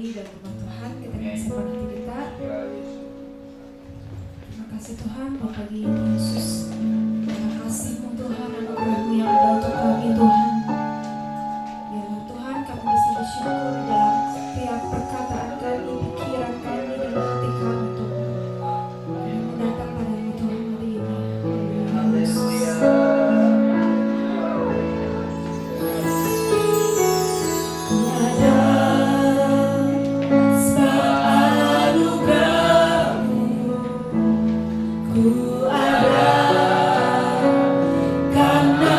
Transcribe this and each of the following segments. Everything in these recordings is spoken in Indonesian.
kembali dalam rumah Tuhan di tengah sebuah hati kita. Terima kasih Tuhan buat pagi ini Yesus. Terima kasih-Mu Tuhan, anugerah-Mu yang ada untuk kami Tuhan. Ya Tuhan, kami bisa bersyukur dalam setiap perkataan kami, pikiran kami, dan hati kami Tuhan. Kami datang padamu Tuhan hari ini. Ku ada karena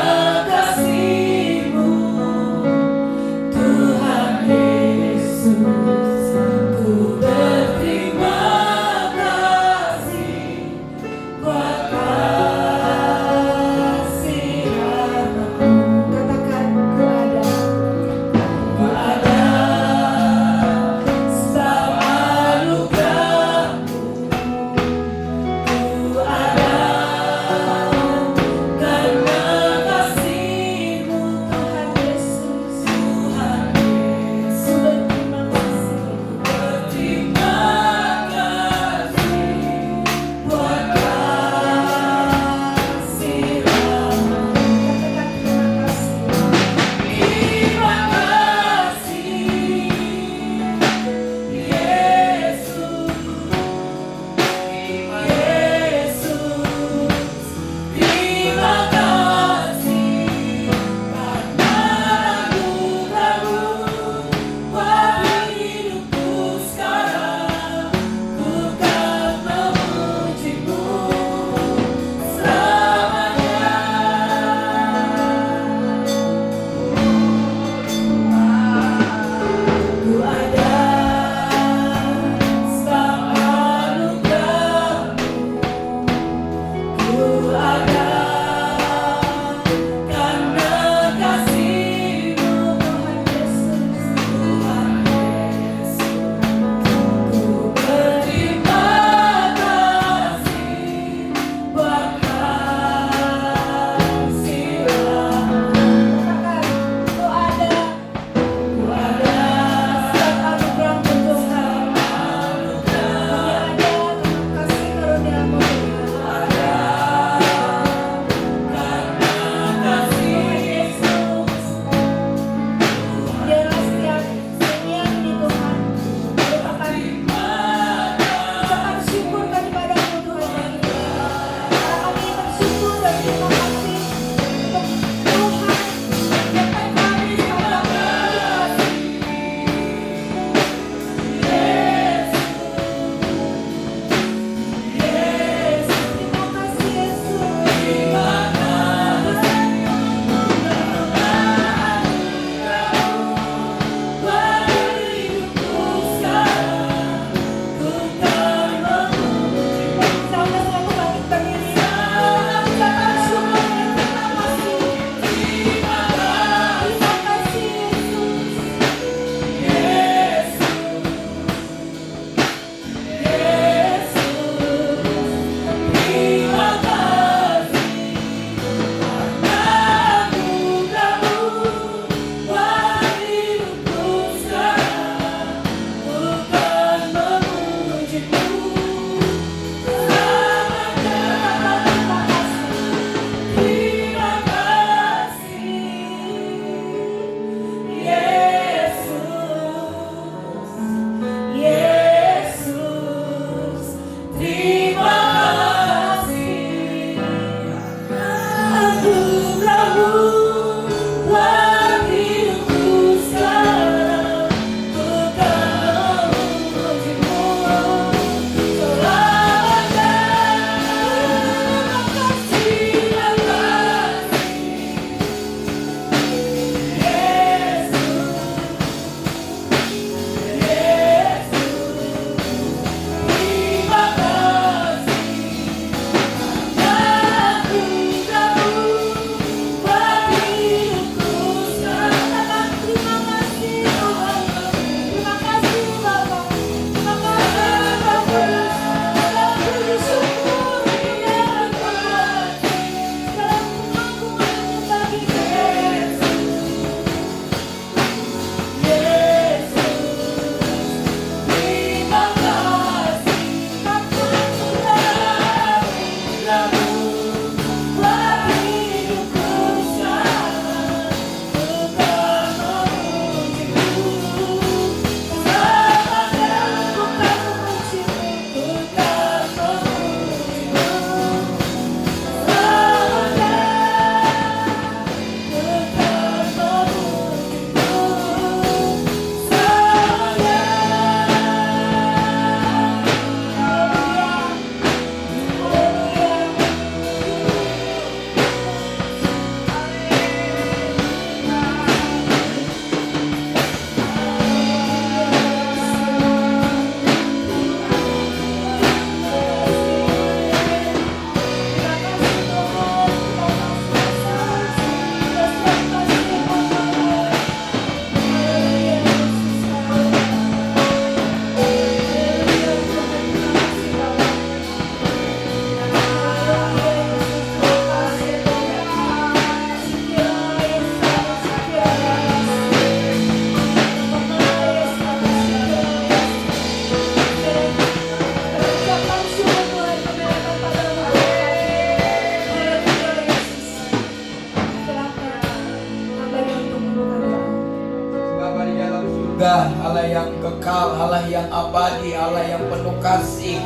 kekal, Allah yang abadi, Allah yang penuh kasih.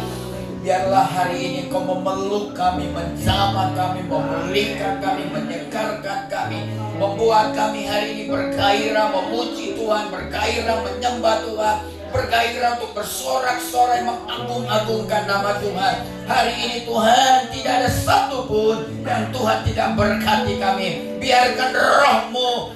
Biarlah hari ini Kau memeluk kami, menjamah kami, memulihkan kami, menyegarkan kami, membuat kami hari ini bergairah memuji Tuhan, bergairah menyembah Tuhan, bergairah untuk bersorak-sorai mengagung-agungkan nama Tuhan. Hari ini Tuhan, tidak ada satupun yang Tuhan tidak berkati kami. Biarkan Roh-Mu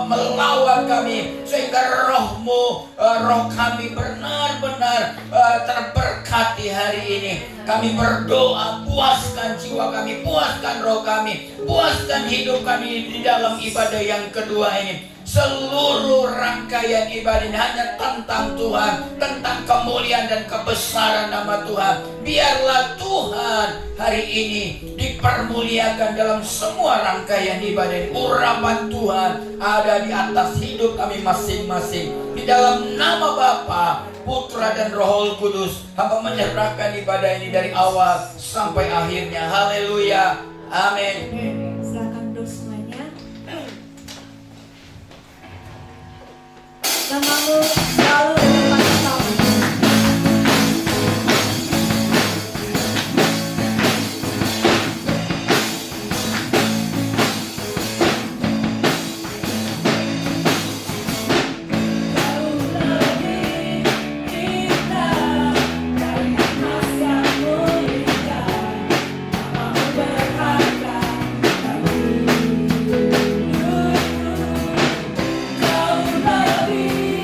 melawan kami, sehingga Roh-Mu, roh kami benar-benar terberkati hari ini. Kami berdoa, puaskan jiwa kami, puaskan roh kami, puaskan hidup kami di dalam ibadah yang kedua ini. Seluruh rangkaian ibadah ini hanya tentang Tuhan, tentang kemuliaan dan kebesaran nama Tuhan. Biarlah Tuhan hari ini dipermuliakan dalam semua rangkaian ibadah ini. Urapan Tuhan ada di atas hidup kami masing-masing. Di dalam nama Bapa, Putra dan Roh Kudus, hamba menyerahkan ibadah ini dari awal sampai akhirnya. Haleluya. Amin. Silakan duduk semuanya. Namamu selalu di depan kami. Kau lebih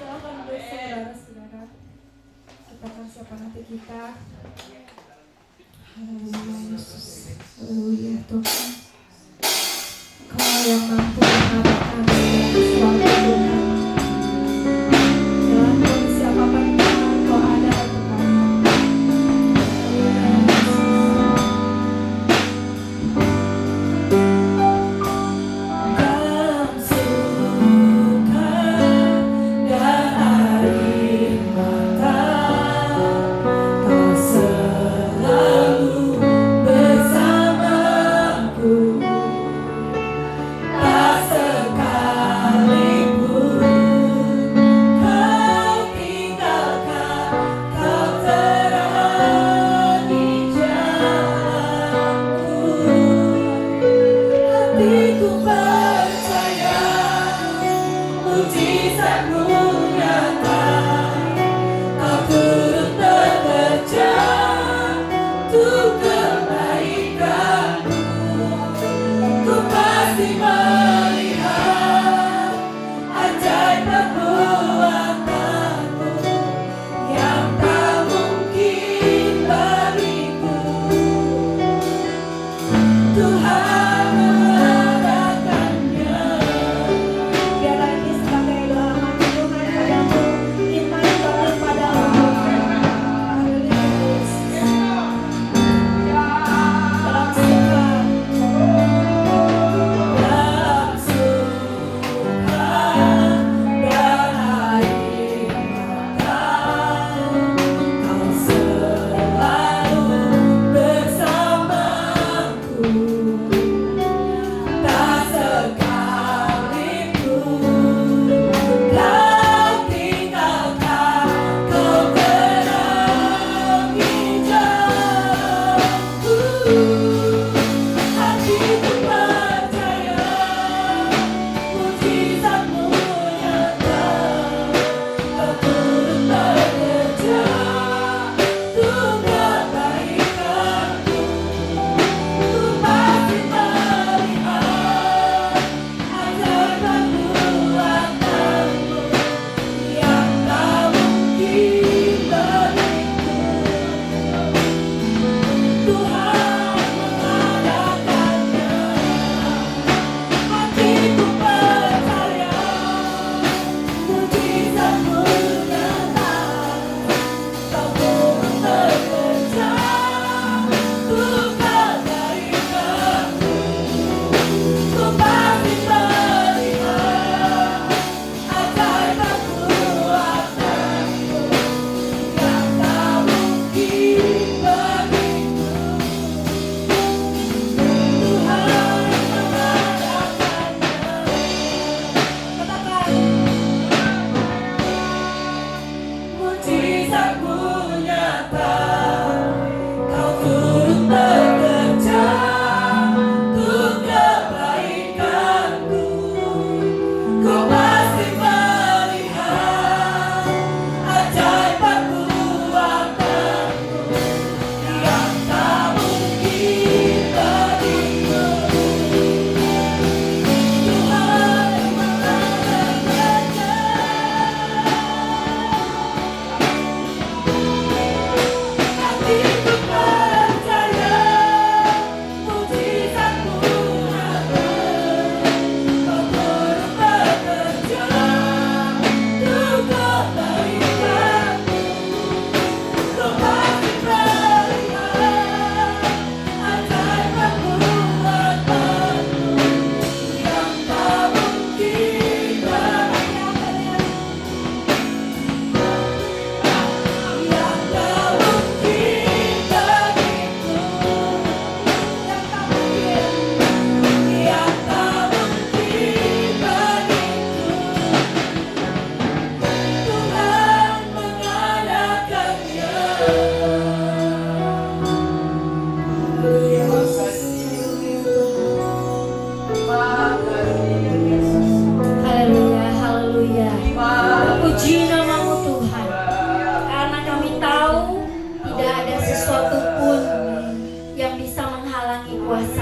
Silakan saudara-saudara, kita kasih apa nanti kita. Haleluya Yesus, haleluya Tuhan. Kau yang mampu mengarahkan segala sesuatu Tuhan. Dalam kondisi apapun Tuhan, Kau ada untuk kami. Haleluya Yesus. Dalam suka dan air mata, Kau selalu bersamaku. Tak sekalipun Kau tinggalkan, Kau terangi jalanku. Hatiku percaya mujizat-Mu nyata. Kau turut bekerja untuk kebaikan-Mu. Ku pasti melihat ajaib perbuatan-Mu yang tak mungkin bagiku. Tuhan mengadakannya. Biarlah ini sebagai doa kami Tuhan padamu, iman kami padamu. Haleluya Yesus. Dalam suka, dalam suka dan air mata, Kau selalu bersamaku.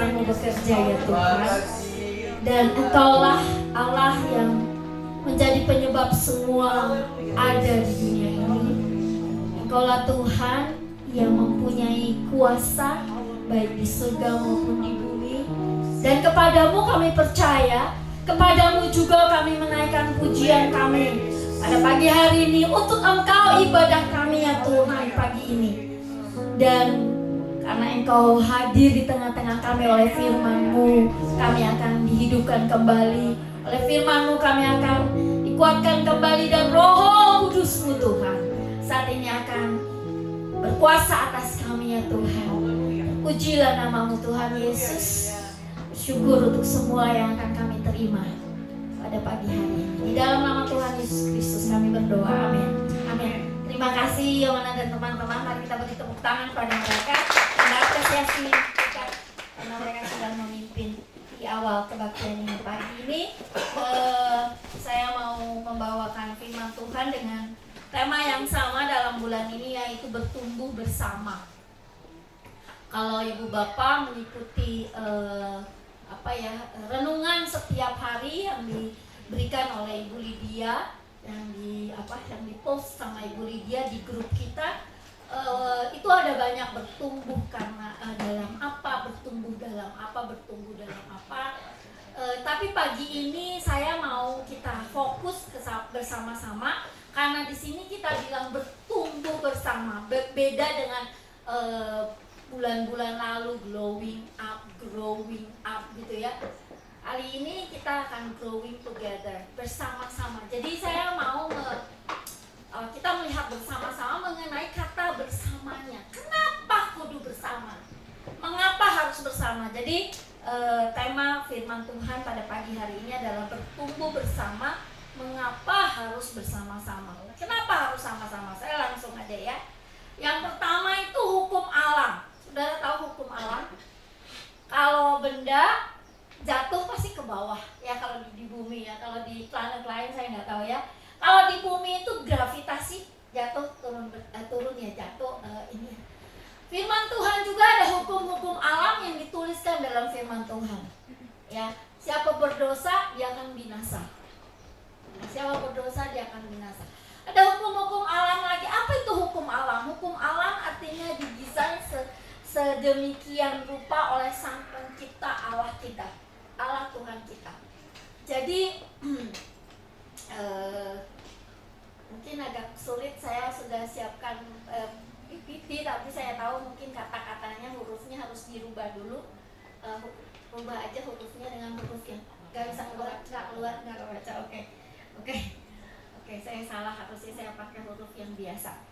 kuasa-Mu bekerja ya Tuhan. Dan Engkaulah Allah yang menjadi penyebab semua ada di dunia ini. Engkaulah Tuhan yang mempunyai kuasa baik di surga maupun di bumi. Dan kepadamu kami percaya, kepadamu juga kami menaikkan pujian kami pada pagi hari ini untuk Engkau ibadah kami ya Tuhan pagi ini. Dan karena Engkau hadir di tengah-tengah kami oleh firman-Mu, kami akan dihidupkan kembali. Oleh firman-Mu kami akan dikuatkan kembali, dan Roh Kudus-Mu Tuhan saat ini akan berkuasa atas kami ya Tuhan. Pujilah nama-Mu Tuhan Yesus. Syukur untuk semua yang akan kami terima pada pagi hari ini. Di dalam nama Tuhan Yesus Kristus kami berdoa. Amin. Amin. Terima kasih Yohanan dan teman-teman. Mari kita beri tepuk tangan pada mereka. Kita apresiasi mereka karena mereka sudah memimpin di awal kebaktian ini. Pagi ini saya mau membawakan firman Tuhan dengan tema yang sama dalam bulan ini, yaitu bertumbuh bersama. Kalau ibu bapak mengikuti renungan setiap hari yang diberikan oleh Ibu Lydia, yang dipost sama Ibu Lydia di grup kita, itu ada banyak bertumbuh karena dalam apa, bertumbuh dalam apa. Tapi pagi ini saya mau kita fokus bersama-sama, karena di sini kita bilang bertumbuh bersama. Beda dengan bulan-bulan lalu growing up gitu ya. Hari ini kita akan growing together, bersama-sama. Jadi saya mau kita melihat bersama-sama mengenai kata bersamanya. Kenapa kudu bersama? Mengapa harus bersama? Jadi tema firman Tuhan pada pagi hari ini adalah bertumbuh bersama. Mengapa harus bersama-sama? Kenapa harus sama-sama? Saya langsung aja ya. Yang pertama itu hukum alam. Saudara tahu hukum alam? Kalau benda jatuh pasti ke bawah ya, kalau di bumi ya. Kalau di planet lain saya nggak tahu ya. Kalau di bumi itu gravitasi, jatuh turun ya, jatuh ini. Firman Tuhan juga ada hukum-hukum alam yang dituliskan dalam firman Tuhan. Ya, siapa berdosa dia akan binasa. Siapa berdosa dia akan binasa. Ada hukum-hukum alam lagi. Apa itu hukum alam? Hukum alam artinya didesain sedemikian rupa oleh Sang Pencipta Allah kita, Allah Tuhan kita. Jadi mungkin agak sulit, saya sudah siapkan PPT, tapi saya tahu mungkin kata-katanya, hurufnya harus dirubah dulu. Rubah aja hurufnya dengan huruf yang nggak bisa keluar, nggak baca. Oke, saya salah, harusnya saya pakai huruf yang biasa.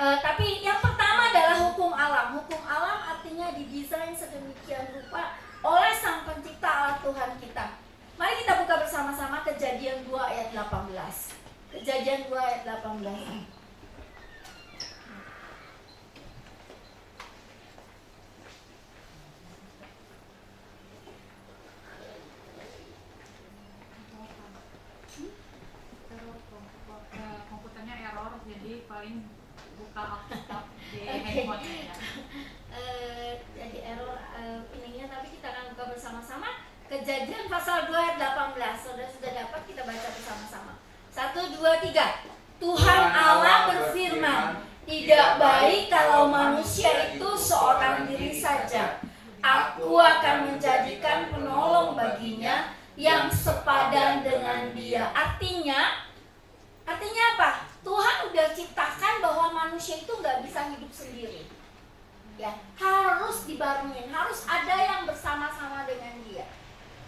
Tapi yang pertama adalah hukum alam. Hukum alam artinya didesain sedemikian rupa oleh Sang Pencipta Allah Tuhan kita. Mari kita buka bersama-sama Kejadian 2 ayat 18. Kejadian 2 ayat 18. Komputernya error, jadi paling buka Alkitab di handphone-nya. Jadi error ininya, tapi kita akan buka bersama-sama Kejadian pasal 2 ayat 18. Saudara sudah dapat, kita baca bersama-sama. 1, 2, 3. Tuhan Allah berfirman, tidak baik kalau manusia itu seorang diri saja. Aku akan menjadikan penolong baginya yang sepadan dengan dia. Artinya apa? Tuhan udah ciptakan bahwa manusia itu nggak bisa hidup sendiri. Ya, harus dibarengin, harus ada yang bersama-sama dengan dia.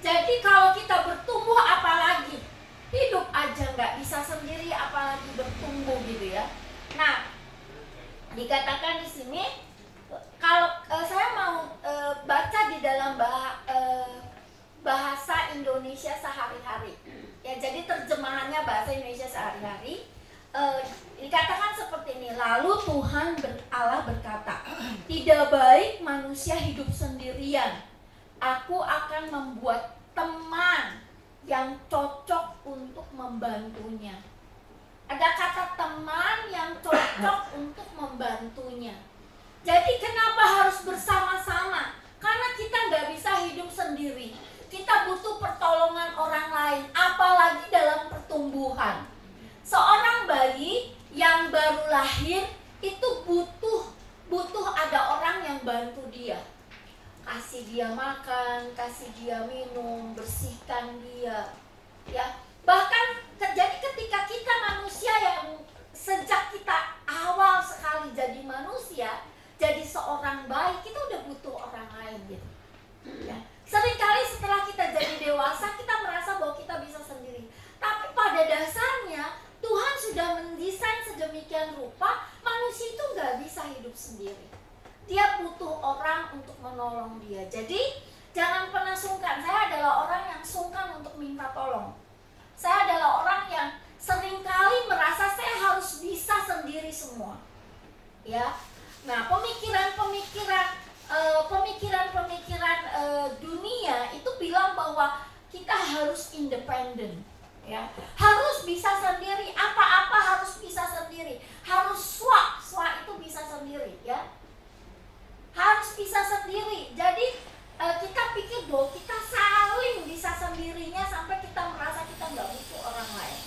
Jadi kalau kita bertumbuh, apalagi hidup aja nggak bisa sendiri, apalagi bertumbuh gitu ya. Nah, dikatakan di sini, kalau saya mau baca di dalam bahasa Indonesia sehari-hari. Ya, jadi terjemahannya bahasa Indonesia sehari-hari. Dikatakan seperti ini. Lalu Tuhan Allah berkata, tidak baik manusia hidup sendirian. Aku akan membuat teman yang cocok untuk membantunya. Ada kata teman yang cocok untuk membantunya. Jadi kenapa harus bersama-sama? Karena kita nggak bisa hidup sendiri. Kita butuh pertolongan orang lain, apalagi dalam pertumbuhan. Seorang bayi yang baru lahir itu butuh ada orang yang bantu dia. Kasih dia makan, kasih dia minum, bersihkan dia. Ya, bahkan jadi ketika kita manusia yang sejak kita awal sekali jadi manusia, jadi seorang bayi, kita udah butuh orang lain gitu. Ya. Seringkali setelah kita jadi dewasa, kita merasa bahwa kita bisa sendiri. Tapi pada dasarnya Tuhan sudah mendesain sedemikian rupa, manusia itu nggak bisa hidup sendiri. Dia butuh orang untuk menolong dia. Jadi jangan pernah sungkan. Saya adalah orang yang sungkan untuk minta tolong. Saya adalah orang yang seringkali merasa saya harus bisa sendiri semua. Ya. Nah, pemikiran dunia itu bilang bahwa kita harus independen, ya, harus bisa sendiri, apa-apa harus bisa sendiri, harus swak itu bisa sendiri, ya, harus bisa sendiri. Jadi kita pikir bahwa kita saling bisa sendirinya sampai kita merasa kita nggak butuh orang lain.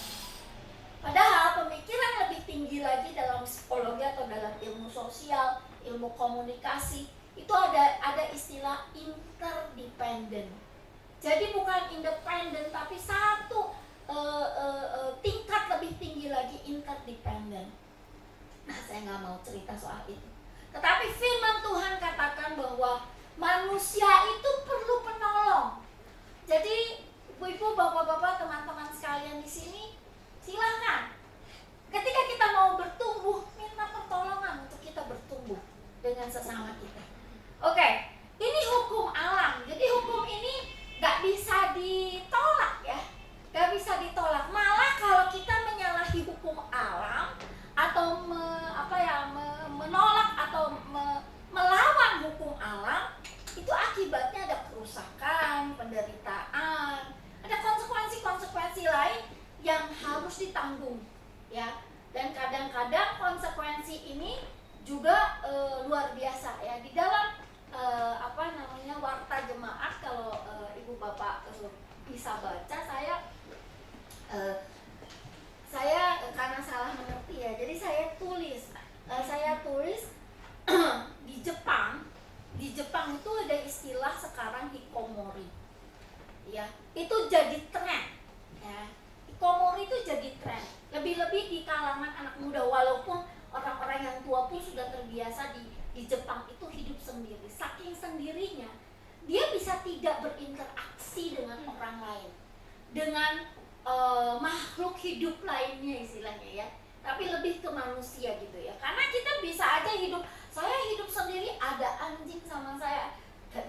Padahal pemikiran lebih tinggi lagi dalam psikologi atau dalam ilmu sosial, ilmu komunikasi, itu ada istilah interdependent. Jadi bukan independen, tapi satu tingkat lebih tinggi lagi, interdependent. Nah, saya nggak mau cerita soal itu. Tetapi firman Tuhan katakan bahwa manusia itu perlu penolong. Jadi ibu-ibu, bapak-bapak, teman-teman sekalian di sini, silakan. Ketika kita mau bertumbuh, minta pertolongan untuk kita bertumbuh dengan sesama kita. Oke, ini hukum alam. Jadi hukum ini gak bisa ditolak, ya, gak bisa ditolak. Malah kalau kita menyalahi hukum alam atau menolak atau melawan hukum alam, itu akibatnya ada kerusakan, penderitaan, ada konsekuensi lain yang harus ditanggung, ya. Dan kadang-kadang konsekuensi ini juga luar biasa, ya. Di dalam warta jemaat, kalau ibu bapak bisa baca, saya karena salah mengerti, ya, jadi saya tulis di Jepang itu ada istilah sekarang hikomori, ya, itu jadi tren, ya. Hikomori itu jadi tren, lebih-lebih di kalangan anak muda, walaupun orang-orang yang tua pun sudah terbiasa di Jepang itu hidup sendiri. Saking sendirinya, dia bisa tidak berinteraksi dengan orang lain, dengan makhluk hidup lainnya istilahnya, ya, tapi lebih ke manusia gitu, ya. Karena kita bisa aja saya hidup sendiri, ada anjing sama saya, gak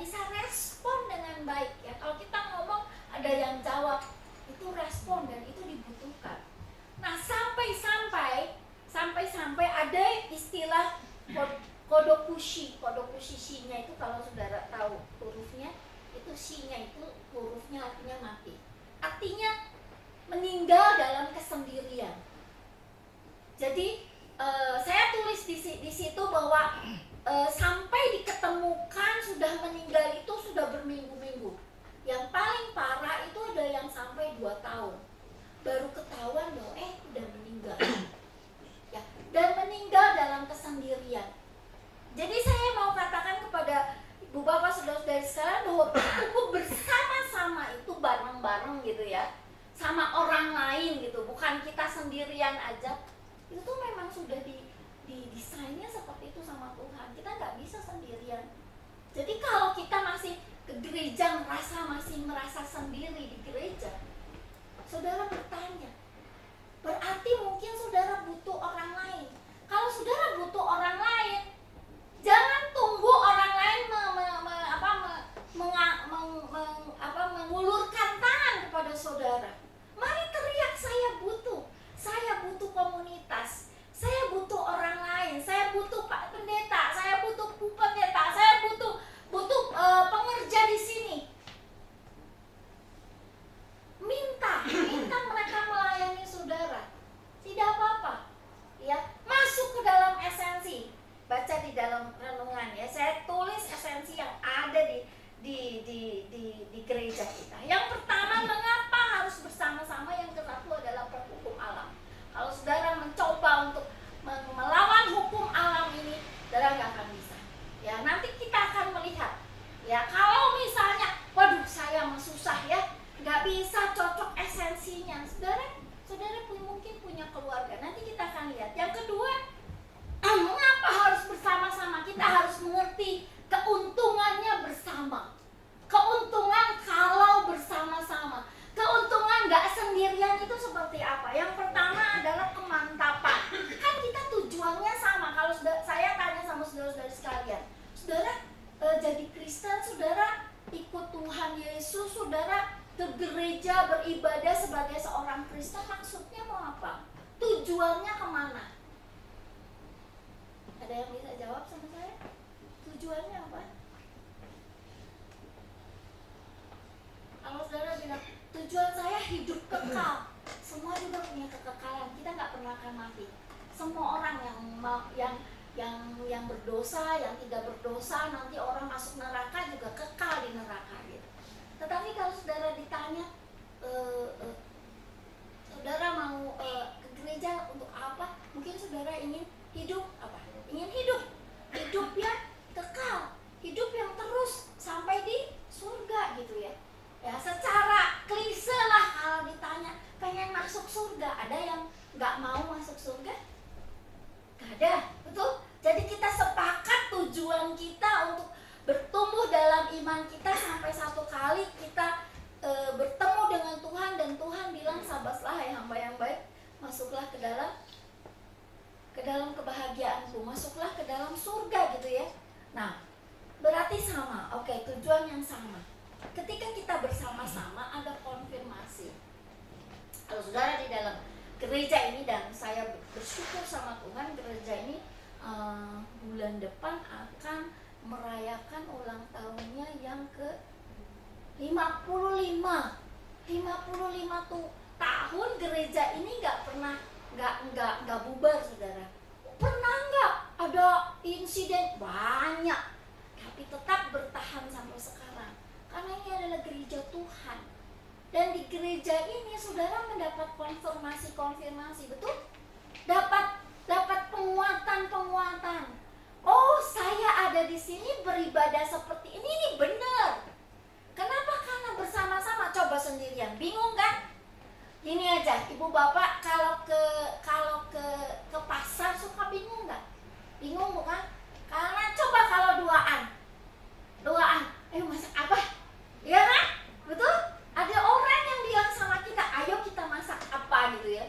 bisa respon dengan baik, ya. Kalau kita ngomong ada yang jawab, itu respon dan itu dibutuhkan. Nah, sampai ada istilah kodokushi shi-nya itu, kalau saudara tahu hurufnya, itu shi-nya itu hurufnya artinya mati. Artinya meninggal dalam kesendirian. Jadi saya tulis di situ bahwa sampai diketemukan sudah meninggal itu sudah berminggu-minggu. Yang paling parah itu ada yang sampai 2 tahun baru ketahuan bahwa udah meninggal, ya, dan meninggal dalam kesendirian. Jadi saya mau katakan kepada ibu bapak saudara-saudari sekalian bahwa tumbuh bersama-sama itu bareng-bareng gitu, ya, sama orang lain gitu, bukan kita sendirian aja. Itu tuh memang sudah didesainnya seperti itu sama Tuhan. Kita nggak bisa sendirian. Jadi kalau kita masih ke gereja masih merasa sendiri di gereja, saudara bertanya, berarti mungkin saudara butuh orang lain. Kalau saudara butuh orang lain, jangan tunggu orang lain mengulurkan tangan kepada saudara. Mari teriak, saya butuh komunitas, saya butuh orang lain, saya butuh Pak Pendeta, saya butuh Bu Pendeta, saya butuh pengerja di sini. Minta mereka melayani saudara, tidak apa-apa, ya. Masuk ke dalam esensi, baca di dalam renungan, ya. Saya tulis esensi Tuhan Yesus, saudara ke gereja beribadah sebagai seorang Kristen, maksudnya mau apa? Tujuannya kemana? Ada yang bisa jawab sama saya? Tujuannya apa? Kalau saudara bilang, tujuan saya hidup kekal, semua juga punya kekekalan. Kita nggak pernah akan mati. Semua orang yang berdosa, yang tidak berdosa, nanti orang masuk neraka juga kekal di neraka gitu. Tetapi kalau saudara ditanya, saudara mau ke gereja untuk apa? Mungkin saudara ingin hidup apa? Ingin hidup yang kekal, hidup yang terus sampai di surga gitu ya. Ya secara klise lah kalau ditanya pengen masuk surga, ada yang nggak mau masuk surga? Gak ada, betul? Jadi kita sepakat tujuan kita untuk bertumbuh dalam iman kita sampai satu kali kita bertemu dengan Tuhan dan Tuhan bilang, sabaslah hai hamba yang baik, masuklah ke dalam kebahagiaanku, masuklah ke dalam surga gitu ya. Nah, berarti sama, oke, tujuan yang sama. Ketika kita bersama-sama ada konfirmasi. Kalau saudara di dalam gereja ini, dan saya bersyukur sama Tuhan, gereja ini bulan depan akan merayakan ulang tahunnya yang ke 55 tahun gereja ini nggak bubar, saudara. Pernah nggak ada insiden? Banyak, tapi tetap bertahan sampai sekarang karena ini adalah gereja Tuhan. Dan di gereja ini saudara mendapat konfirmasi, betul? Dapat penguatan. Oh, saya ada di sini beribadah seperti ini benar. Kenapa? Karena bersama-sama. Coba sendirian, bingung kan? Ini aja, ibu bapak kalau ke pasar suka bingung nggak? Bingung bukan? Karena coba kalau duaan, masak apa? Iya kan? Betul? Ada orang yang bilang sama kita, ayo kita masak apa gitu ya.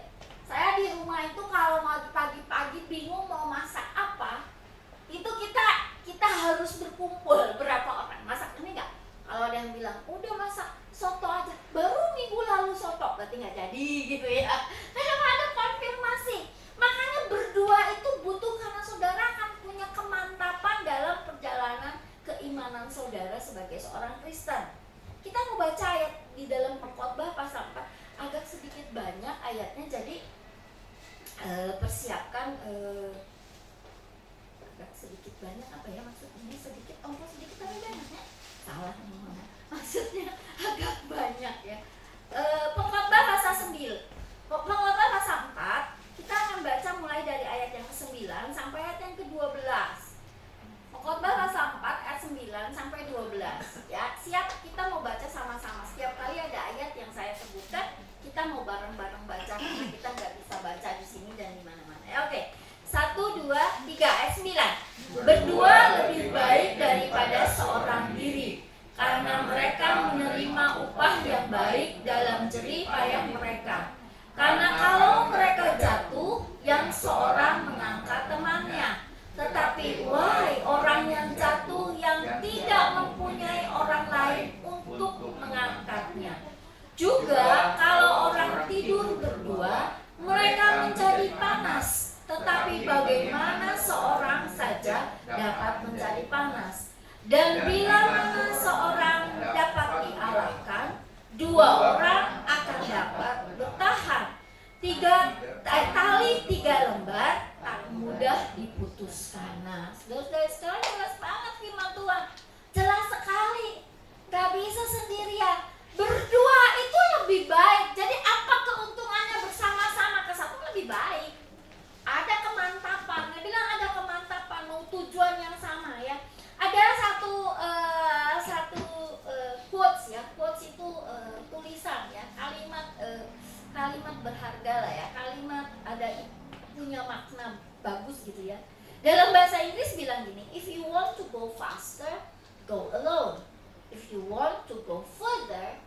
Saya di rumah itu kalau mau pagi-pagi bingung mau masak apa, itu kita harus berkumpul berapa orang. Masak ini enggak? Kalau ada yang bilang, udah masak soto aja, baru minggu lalu soto, berarti nggak jadi gitu ya. Kadang ada konfirmasi. Makanya berdua itu butuh, karena saudara akan punya kemantapan dalam perjalanan keimanan saudara sebagai seorang Kristen. Kita mau baca ayat di dalam Pengkhotbah pasal 4, agak sedikit banyak ayatnya, jadi persiapkan agak sedikit banyak apa ya maksudnya, sedikit ongkos sedikit tapi banyak ya, salah maksudnya agak banyak ya. Pengkhotbah pasal 9, Pengkhotbah pasal 4, kita akan baca mulai dari ayat yang ke-9 sampai ayat yang ke-12. Pengkhotbah pasal 4 ayat 9 sampai 12 ya. Siap, kita mau baca sama-sama. Setiap kali ada ayat yang saya sebutkan, kita mau bareng-bareng baca karena kita nggak bisa baca di sini dan di mana-mana. Oke. 1, 2, 3 ayat 9. Berdua lebih baik daripada seorang diri, karena mereka menerima upah yang baik dalam jerih payah mereka. Karena kalau mereka jatuh, yang seorang mengangkat temannya. Tetapi wahai orang yang jatuh yang tidak mempunyai orang lain untuk mengangkatnya. Juga kalau orang tidur berdua, mereka menjadi panas. Tetapi bagaimana seorang saja dapat menjadi panas? Dan bila mana seorang dapat dialahkan, dua orang akan dapat bertahan. Tali 3 lembar tak mudah diputuskan. Nah, saudara-saudara sekalian, jelas banget firman Tuhan. Jelas sekali. Gak bisa sendirian. Berdua itu lebih baik. Jadi apa keuntungannya bersama-sama? Kesatu lebih baik. Ada kemantapan. Dia bilang ada kemantapan, mau tujuan yang sama ya. Ada satu quotes ya. Quotes itu tulisan ya, kalimat berharga lah ya. Kalimat ada punya makna bagus gitu ya. Dalam bahasa Inggris bilang gini, if you want to go faster, go alone. If you want to go further,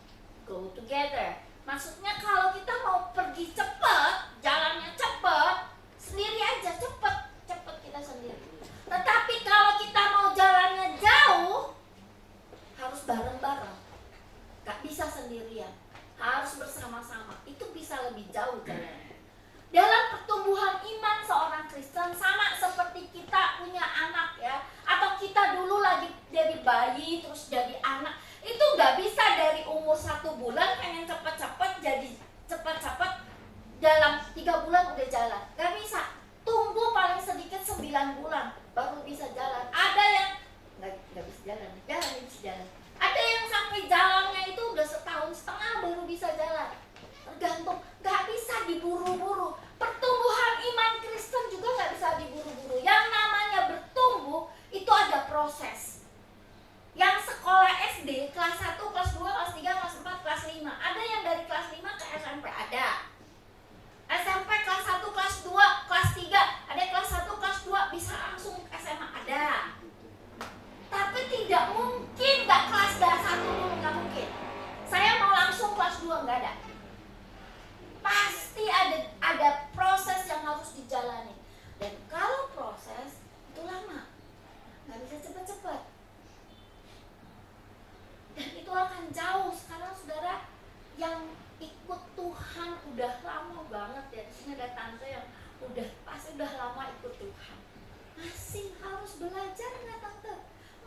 go together. Maksudnya kalau kita mau pergi cepat, jalannya cepat, sendiri aja cepat kita sendiri. Tetapi kalau kita mau jalannya jauh, harus bareng-bareng. Gak bisa sendirian, harus bersama-sama. Itu bisa lebih jauh jalannya. Dalam pertumbuhan iman seorang Kristen sama seperti kita punya anak ya, atau kita dulu lagi dari bayi terus jadi anak, itu nggak bisa dari umur 1 bulan pengen cepet-cepet jadi cepet-cepet dalam 3 bulan udah jalan. Gak bisa. Tunggu paling sedikit 9 bulan baru bisa jalan. Ada yang nggak bisa jalan, bisa jalan. Ada yang sampai jalannya itu udah 1,5 tahun baru bisa jalan. Tergantung, nggak bisa diburu-buru. Pertumbuhan iman Kristen juga nggak bisa diburu-buru. Yang namanya bertumbuh itu ada proses. Yang sekolah SD kelas 1, kelas 2, kelas 3, kelas 4, kelas 5, ada yang dari kelas 5 ke SMP ada. SMP kelas 1, kelas 2, kelas 3, ada kelas 1, kelas 2 bisa langsung SMA ada. Tapi tidak mungkin nggak kelas 1 dulu, nggak mungkin. Saya mau langsung kelas 2 nggak ada. Pasti ada proses yang harus dijalani. Dan kalau proses itu lama, nggak bisa cepat-cepat. Dan itu akan jauh. Sekarang saudara yang ikut Tuhan udah lama banget ya. Di sini ada tante yang pasti udah lama ikut Tuhan. Masih harus belajar nggak tante?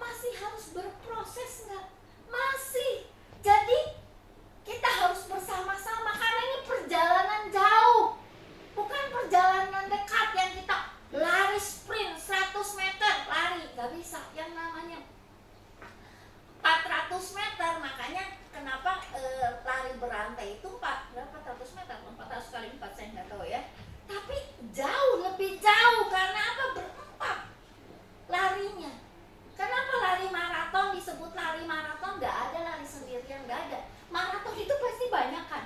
Masih harus berproses nggak? Masih. Jadi kita harus bersama-sama karena ini perjalanan jauh, bukan perjalanan dekat yang kita lari sprint 100 meter lari, nggak bisa. Yang namanya 400 meter, makanya kenapa lari berantai itu 400 meter, 400 kali 4 saya nggak tahu ya. Tapi jauh, lebih jauh karena apa? Berempat larinya. Kenapa lari maraton disebut lari maraton? Nggak ada lari sendirian, nggak ada. Maraton itu pasti banyak kan?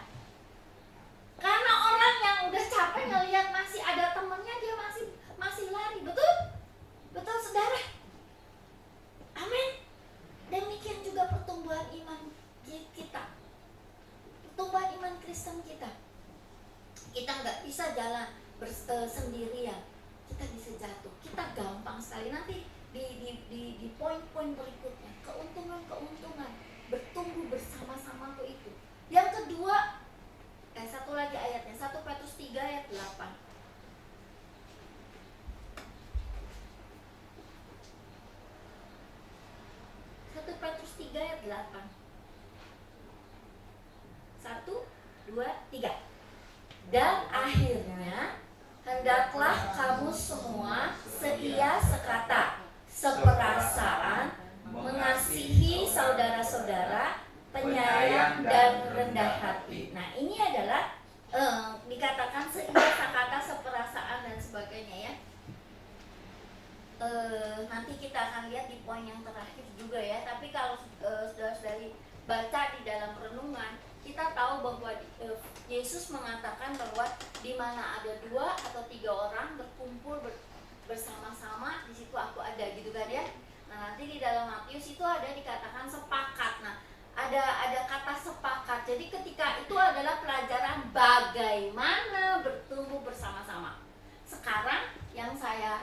Karena orang yang udah capek ngelihat masih ada temennya, dia masih lari, betul? Betul saudara? Amin. Demikian juga pertumbuhan iman kita, pertumbuhan iman Kristen kita. Kita nggak bisa jalan sendirian, kita bisa jatuh, kita gampang sekali. Nanti di poin-poin berikutnya, keuntungan bertumbuh bersama-sama itu. Yang kedua, satu lagi ayatnya, 1 Petrus 3 ayat 8. 1 Petrus 3 ayat 8. 1, 2, 3. Dan akhirnya hendaklah kamu semua setia sekata, seperasaan, mengasihi saudara-saudara, penyayang dan rendah hati. Nah, ini adalah dikatakan setia sekata, seperasaan dan sebagainya ya. Nanti kita akan lihat di poin yang terakhir juga ya. Tapi kalau saudara-saudari baca di dalam renungan, kita tahu bahwa Yesus mengatakan bahwa di mana ada 2 atau 3 orang berkumpul bersama-sama, di situ aku ada, gitu kan ya. Nah, nanti di dalam Matius itu ada dikatakan sepakat. Nah, ada kata sepakat. Jadi ketika itu adalah pelajaran bagaimana bertumbuh bersama-sama. Sekarang yang saya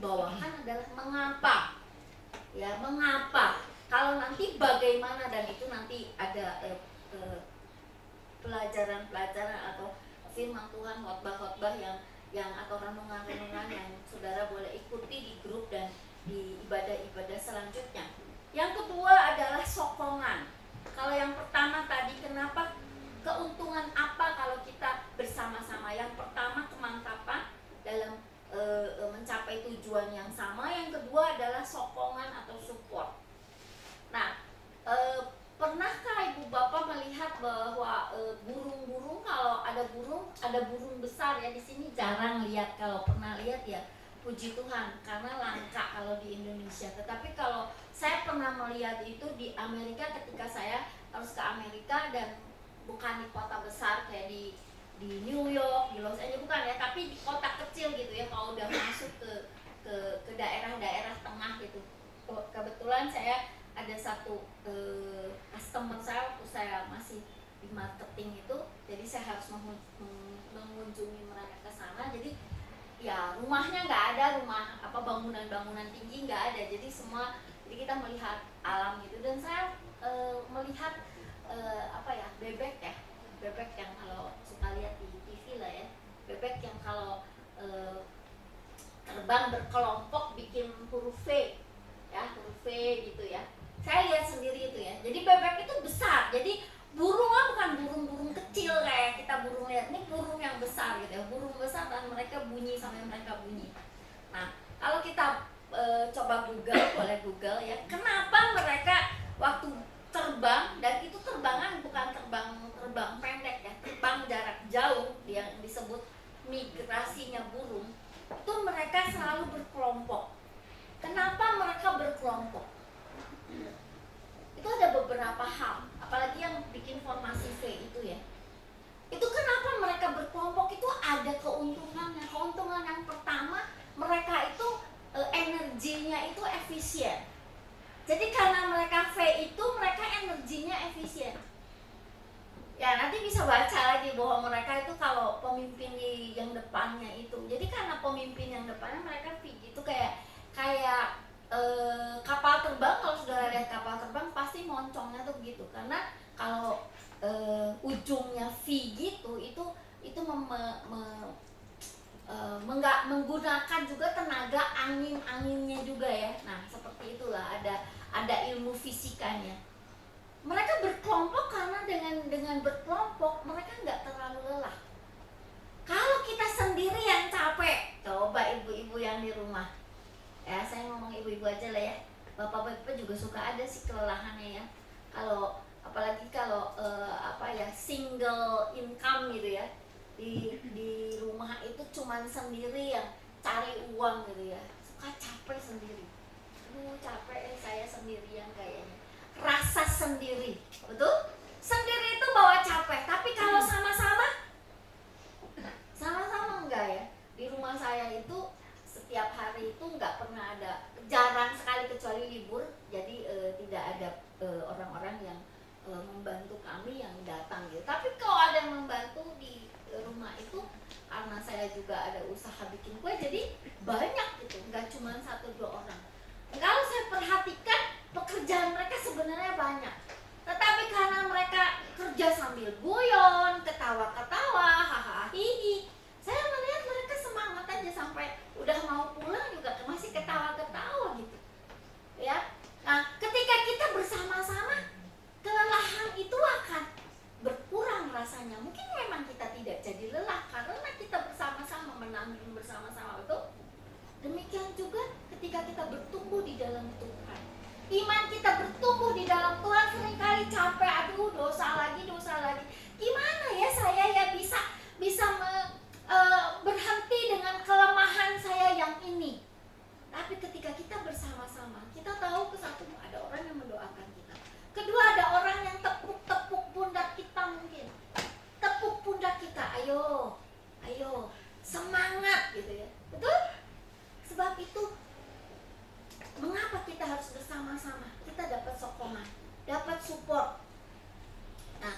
bawakan adalah mengapa. Ya, mengapa. Kalau nanti bagaimana, dan itu nanti ada pelajaran-pelajaran atau firman Tuhan, khotbah-khotbah yang atau renungan-renungan yang saudara boleh ikuti di grup dan di ibadah-ibadah selanjutnya. Yang kedua adalah sokongan. Kalau yang pertama tadi, kenapa, keuntungan apa kalau kita bersama-sama? Yang pertama, kemantapan dalam mencapai tujuan yang sama. Yang kedua adalah sokongan atau support. Nah, pernahkah ibu bapak melihat bahwa burung-burung, kalau ada burung besar ya, di sini jarang lihat. Kalau pernah lihat ya puji Tuhan, karena langka kalau di Indonesia. Tetapi kalau saya pernah melihat itu di Amerika, ketika saya harus ke Amerika, dan bukan di kota besar kayak di New York, di Los Angeles, bukan ya, tapi di kota kecil gitu ya. Kalau udah masuk ke daerah-daerah tengah gitu. Kebetulan saya ada satu customer saya waktu saya masih di marketing itu, jadi saya harus mengunjungi mereka ke sana. Jadi ya rumahnya nggak ada, rumah apa bangunan-bangunan tinggi nggak ada, jadi kita melihat alam gitu. Dan saya melihat bebek ya, bebek yang kalau suka lihat di TV lah ya, bebek yang kalau terbang berkelompok bikin huruf V ya, huruf V gitu ya. Saya lihat sendiri itu ya. Jadi bebek itu besar. Jadi burungnya bukan burung-burung kecil kayak kita burung lihat, ini burung yang besar gitu ya, burung besar dan mereka bunyi sampai mereka bunyi. Nah, kalau kita coba Google, boleh Google ya, kenapa mereka waktu terbang, dan itu terbangan bukan terbang pendek ya, terbang jarak jauh yang disebut migrasinya burung, itu mereka selalu berkelompok. Kenapa mereka berkelompok? Itu ada beberapa hal, apalagi yang bikin formasi V itu ya. Itu kenapa mereka berkelompok itu ada keuntungannya. Keuntungan yang pertama, mereka itu energinya itu efisien. Jadi karena mereka V itu, mereka energinya efisien. Ya nanti bisa baca lagi bahwa mereka itu kalau pemimpin di yang depannya itu. Jadi karena pemimpin yang depannya mereka V itu kayak kapal terbang. Kalau sudah lihat kapal terbang pasti moncongnya tuh gitu. Karena kalau ujungnya V gitu itu menggunakan juga tenaga anginnya juga ya. Nah seperti itulah ada ilmu fisikanya. Mereka berkelompok karena dengan berkelompok mereka nggak terlalu lelah. Kalau kita sendiri yang capek, coba ibu-ibu yang di rumah. Ya saya ngomong ibu-ibu aja lah ya. Bapak-bapak juga suka ada sih kelelahannya ya. Kalau apalagi kalau single income gitu ya. Di rumah itu cuman sendiri yang cari uang gitu ya, suka capek sendiri. Capek saya sendirian kayaknya, rasa sendiri, betul? Sendiri itu bawa capek, tapi kalau sama-sama enggak ya. Di rumah saya itu setiap hari itu nggak pernah ada, jarang sekali kecuali libur, jadi tidak ada orang-orang yang membantu kami yang datang gitu. Tapi kalau ada yang membantu di rumah itu, karena saya juga ada usaha bikin kue, jadi banyak gitu, nggak cuma 1-2 orang. Kalau saya perhatikan pekerjaan mereka sebenarnya banyak, tetapi karena mereka kerja sambil guyon, ketawa-ketawa, hahaha, saya melihat mereka semangat aja sampai udah mau pulang juga masih ketawa-ketawa gitu, ya. Nah, ketika kita bersama-sama, kelelahan itu akan berkurang rasanya. Mungkin memang kita tidak jadi lelah karena kita bersama-sama menanggung bersama-sama, betul? Demikian juga ketika kita bertumbuh di dalam Tuhan. Iman kita bertumbuh di dalam Tuhan, seringkali capek, aduh dosa lagi. Gimana ya saya ya bisa berhenti dengan kelemahan saya yang ini. Tapi ketika kita bersama-sama, kita tahu satu, ada orang yang mendoakan kita. Kedua, ada orang yang tepuk pundak kita mungkin. Tepuk pundak kita, ayo, semangat gitu ya. Betul? Sebab itu, mengapa kita harus bersama-sama? Kita dapat sokongan, dapat support. Nah,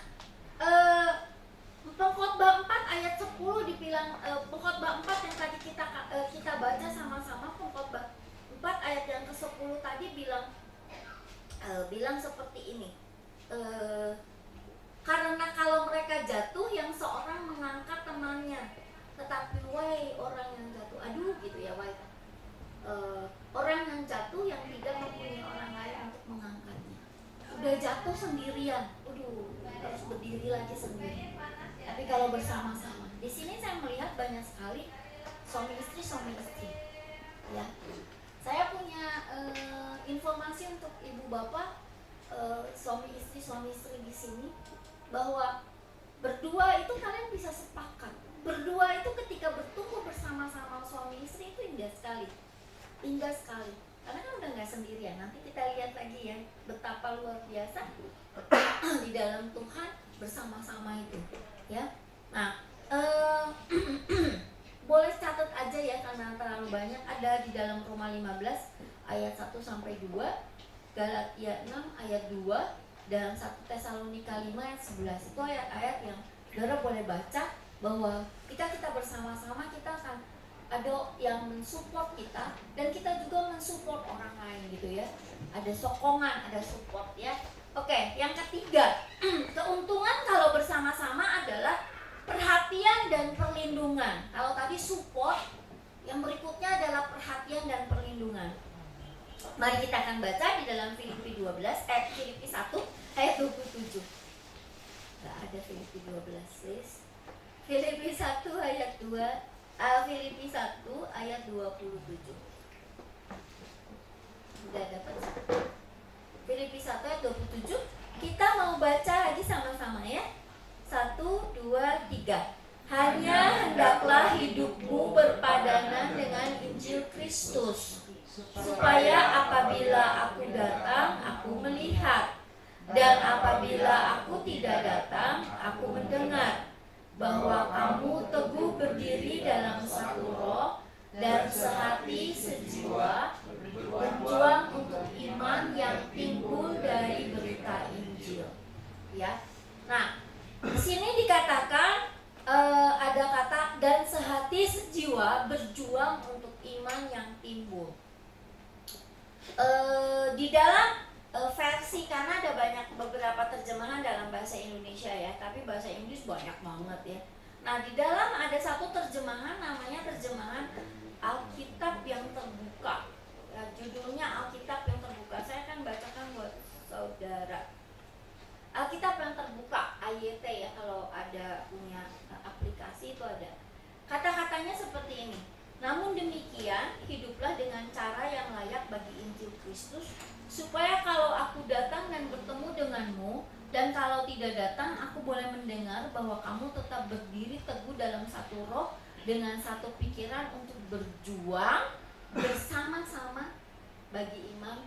Pengkhotbah 4 ayat 10 dibilang, Pengkhotbah 4 yang tadi kita baca sama-sama, Pengkhotbah 4 ayat yang ke-10 tadi bilang seperti ini. Karena kalau mereka jatuh, yang seorang mengangkat temannya, tetapi wahai orang yang jatuh, aduh gitu ya, wahai orang yang jatuh yang tidak mempunyai orang lain untuk mengangkatnya. Udah jatuh sendirian, harus berdiri lagi sendiri. Tapi kalau bersama-sama, di sini saya melihat banyak sekali suami istri, ya. Saya punya informasi untuk ibu bapak, suami istri di sini, bahwa berdua itu kalian bisa sepakat. Berdua itu ketika bertumbuh bersama-sama suami istri itu indah sekali. Karena kan udah nggak sendirian. Nanti kita lihat lagi ya betapa luar biasa di dalam Tuhan bersama-sama itu, ya. Nah, boleh catat aja ya karena terlalu banyak. Ada di dalam Roma 15 ayat 1-2, Galatia 6 ayat 2, dan 1 Tesalonika 5 ayat 11. Itu ayat-ayat yang saudara boleh baca, bahwa kita bersama-sama kita akan ada yang mensupport kita, dan kita juga mensupport orang lain gitu ya. Ada sokongan, ada support ya. Oke, yang ketiga, keuntungan kalau dan perlindungan. Kalau tadi support, yang berikutnya adalah perhatian dan perlindungan. Mari kita akan baca di dalam Filipi 1 ayat 27. Gak ada Filipi 12, please. Filipi 1 ayat 2, Filipi 1 ayat 27. Udah dapat? Filipi 1 ayat 27. Kita mau baca lagi sama-sama ya. 1, 2, 3. Hanya hendaklah hidupmu berpadanan dengan Injil Kristus, supaya apabila aku datang, aku melihat, dan apabila aku tidak datang, aku mendengar, bahwa kamu teguh berdiri dalam satu roh dan sehati sejiwa, berjuang untuk iman yang timbul dari berita Injil. Ya, nah di sini dikatakan ada kata dan sehati sejiwa berjuang untuk iman yang timbul. Di dalam versi, karena ada banyak beberapa terjemahan dalam bahasa Indonesia ya, tapi bahasa Inggris banyak banget ya. Nah di dalam ada satu terjemahan namanya terjemahan Alkitab yang terbuka. Ya, judulnya Alkitab yang terbuka. Saya akan bacakan buat saudara. Alkitab yang terbuka, AYT ya, kalau ada punya aplikasi itu ada. Kata-katanya seperti ini. Namun demikian, hiduplah dengan cara yang layak bagi Injil Kristus, supaya kalau aku datang dan bertemu denganmu, dan kalau tidak datang, aku boleh mendengar bahwa kamu tetap berdiri teguh dalam satu roh, dengan satu pikiran untuk berjuang bersama-sama bagi iman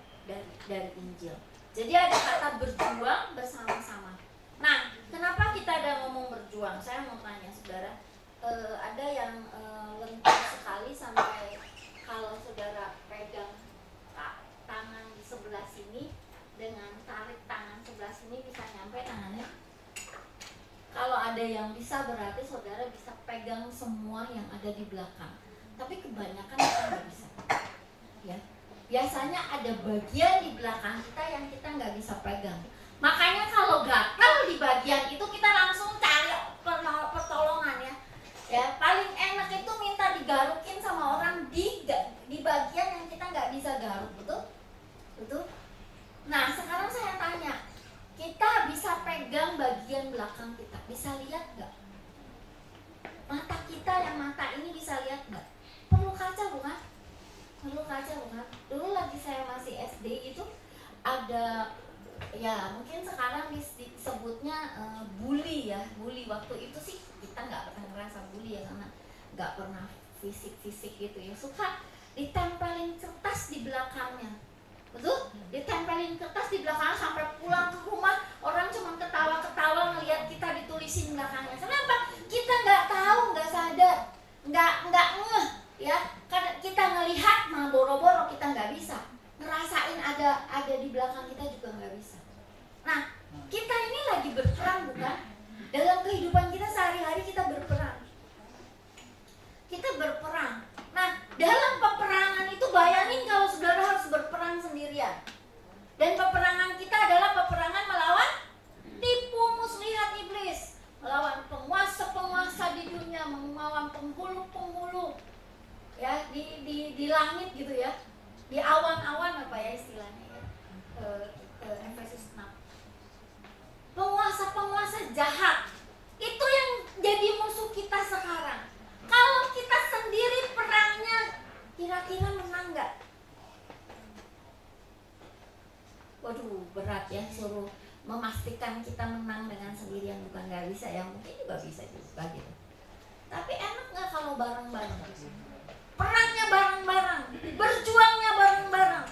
dari Injil. Jadi ada kata berjuang bersama-sama. Nah, kenapa kita ada ngomong berjuang? Saya mau tanya saudara, ada yang lentur sekali sampai kalau saudara pegang tangan di sebelah sini, dengan tarik tangan sebelah sini bisa nyampe tangannya. Kalau ada yang bisa, berarti saudara bisa pegang semua yang ada di belakang. Tapi kebanyakan kita nggak bisa. Ya. Biasanya ada bagian di belakang kita yang kita nggak bisa pegang. Makanya kalau gatal di bagian itu kita langsung cari pertolongan ya. Ya paling enak itu minta digarukin sama orang di bagian yang kita nggak bisa garuk, betul? Betul? Nah sekarang saya tanya, kita bisa pegang bagian belakang kita, bisa lihat nggak? Mata kita yang mata ini bisa lihat nggak? Perlu kaca bukan? Perlu kaca bukan? Dulu lagi saya masih SD itu ada, ya mungkin sekarang disebutnya bully ya, bully. Waktu itu sih kita nggak pernah ngerasa bully ya, karena nggak pernah fisik gitu ya. Suka ditempelin kertas di belakangnya, betul? Ditempelin kertas di belakangnya sampai pulang ke rumah orang cuma ketawa-ketawa ngelihat kita ditulisin belakangnya. Kenapa? Kita nggak tahu, nggak sadar, nggak ngeh ya. Karena kita ngelihat mah boro-boro, kita nggak bisa ngerasain ada di belakang kita juga nggak bisa. Nah, kita ini lagi berperang bukan? Dalam kehidupan kita sehari-hari kita berperang. Kita berperang. Nah, dalam peperangan itu bayangin kalau saudara harus berperang sendirian. Dan peperangan kita adalah peperangan melawan tipu muslihat iblis, melawan penguasa-penguasa di dunia, melawan penghulu-penghulu ya di langit gitu ya. Di awan-awan apa ya istilahnya ya. Efesus 6. Penguasa-penguasa jahat itu yang jadi musuh kita sekarang. Kalau kita sendiri perangnya, kira-kira menang nggak? Waduh, berat ya, suruh memastikan kita menang dengan sendirian, bukan nggak bisa ya, mungkin juga bisa juga gitu. Tapi enak nggak kalau bareng-bareng? Perangnya bareng-bareng, berjuangnya bareng-bareng.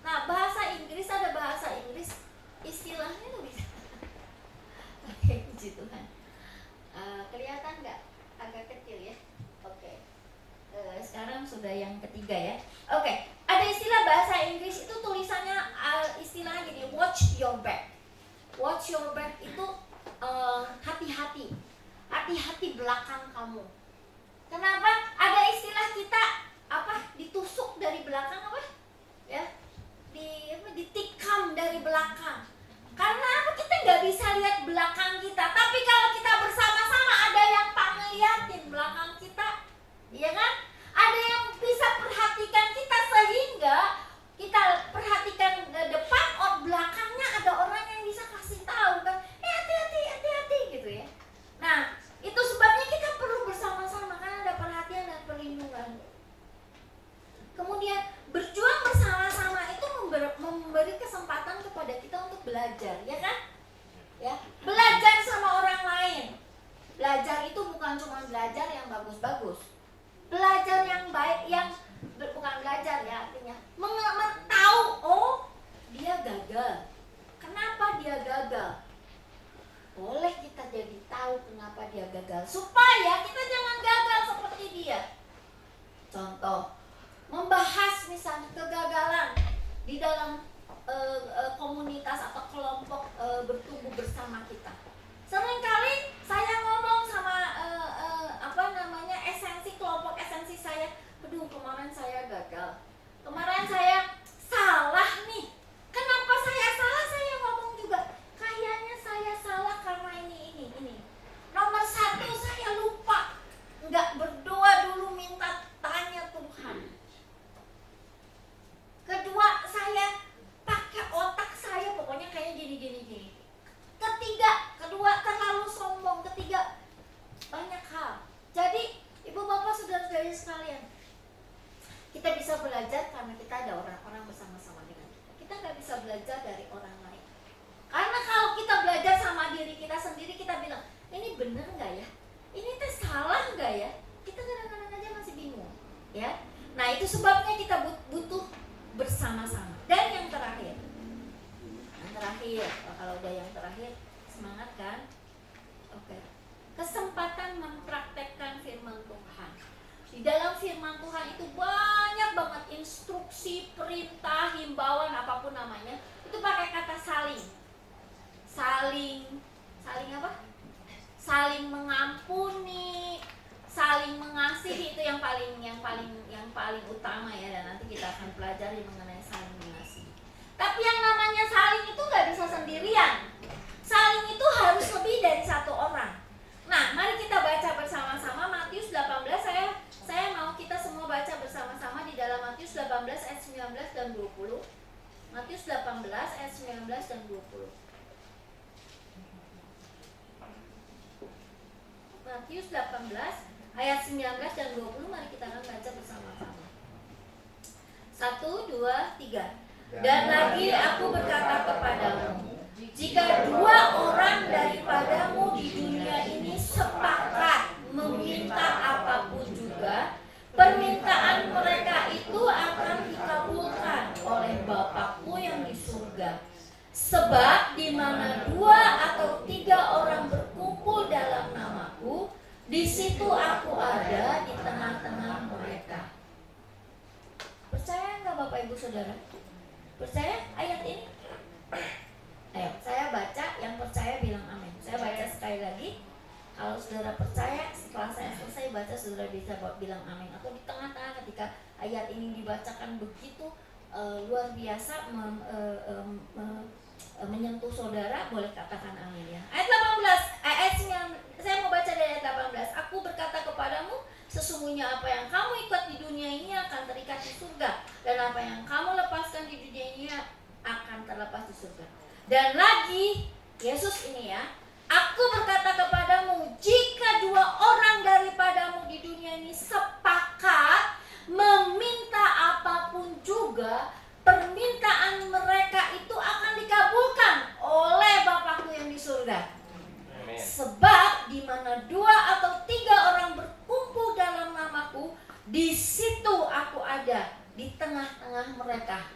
Nah, bahasa Inggris ada bahasa Inggris, istilahnya nggak bisa. Oke, puji Tuhan. Kelihatan nggak? Agak kecil ya. Oke. Sekarang sudah yang ketiga ya. Oke, ada istilah bahasa Inggris itu tulisannya istilahnya gini, watch your back. Watch your back itu hati-hati. Hati-hati belakang kamu. Kenapa? Ada istilah kita ditusuk dari belakang apa? Ya. Ditikam dari belakang. Karena apa? Kita nggak bisa lihat belakang kita. Tapi kalau kita bersama-sama ada yang tak ngeliatin. belajar yang bagus-bagus. Belajar yang baik, yang bukan belajar ya, artinya tahu, oh dia gagal. Kenapa dia gagal? Boleh kita jadi tahu kenapa dia gagal, supaya kita jangan gagal seperti dia. Contoh, membahas misalnya kegagalan di dalam komunitas atau kelompok bertumbuh bersama kita. Seringkali saya ngomong sama esensi kelompok esensi saya, aduh kemarin saya gagal, kemarin saya salah nih. Kenapa saya salah? Saya ngomong juga, kayaknya saya salah karena ini. Nomor 1, saya lupa nggak berdoa dulu, minta tanya Tuhan. Kedua, saya pakai otak saya, pokoknya kayak gini. Kedua, terlalu sombong. Ketiga, banyak hal. Jadi, ibu bapak saudara-saudari sekalian, kita bisa belajar karena kita ada orang-orang bersama-sama dengan kita. Kita nggak bisa belajar dari orang lain. Karena kalau kita belajar sama diri kita sendiri, kita bilang, ini bener nggak ya? Ini teh salah nggak ya? Kita kadang-kadang aja masih bingung, ya. Nah itu sebabnya kita butuh bersama-sama. Dan yang terakhir, kalau udah yang terakhir, semangat kan? Oke. Kesempatan mempraktekkan firman Tuhan. Di dalam firman Tuhan itu banyak banget instruksi, perintah, himbauan, apapun namanya. Itu pakai kata saling apa? Saling mengampuni, saling mengasihi, itu yang paling utama ya, dan nanti kita akan pelajari mengenai saling mengasihi. Tapi yang namanya saling itu nggak bisa sendirian. Saling itu harus lebih dari satu orang. Nah, mari kita baca bersama-sama Matius 18. Saya mau kita semua baca bersama-sama di dalam Matius 18 ayat 19 dan 20. Matius 18 ayat 19 dan 20. Matius 18 ayat 19 dan 20, mari kita akan baca bersama-sama. 1, 2, 3. Dan lagi aku berkata kepadamu, jika 2 orang daripadamu di dunia ini sepakat meminta apapun juga, permintaan mereka itu akan dikabulkan oleh Bapakku yang di surga. Sebab di mana 2 atau 3 orang berkumpul dalam namaku, di situ aku ada di tengah-tengah mereka. Percaya nggak Bapak Ibu Saudara? Percaya ayat ini? Ayo, saya baca, yang percaya bilang amin. Saya baca sekali lagi. Kalau saudara percaya, setelah saya selesai baca, saudara bisa bilang amin. Atau di tengah-tengah ketika ayat ini dibacakan begitu luar biasa menyentuh saudara, boleh katakan amin ya. Ayat 18, saya mau baca dari ayat 18. Aku berkata kepadamu, sesungguhnya apa yang kamu ikat di dunia ini akan terikat di surga, dan apa yang kamu lepaskan di dunia ini akan terlepas di surga. Dan lagi, Yesus ini ya, aku berkata kepadamu, jika 2 orang daripadamu di dunia ini sepakat meminta apapun juga, permintaan mereka itu akan dikabulkan oleh Bapakku yang di surga. Amen. Sebab di mana 2 atau 3 orang berkumpul dalam namaku, di situ aku ada di tengah-tengah mereka.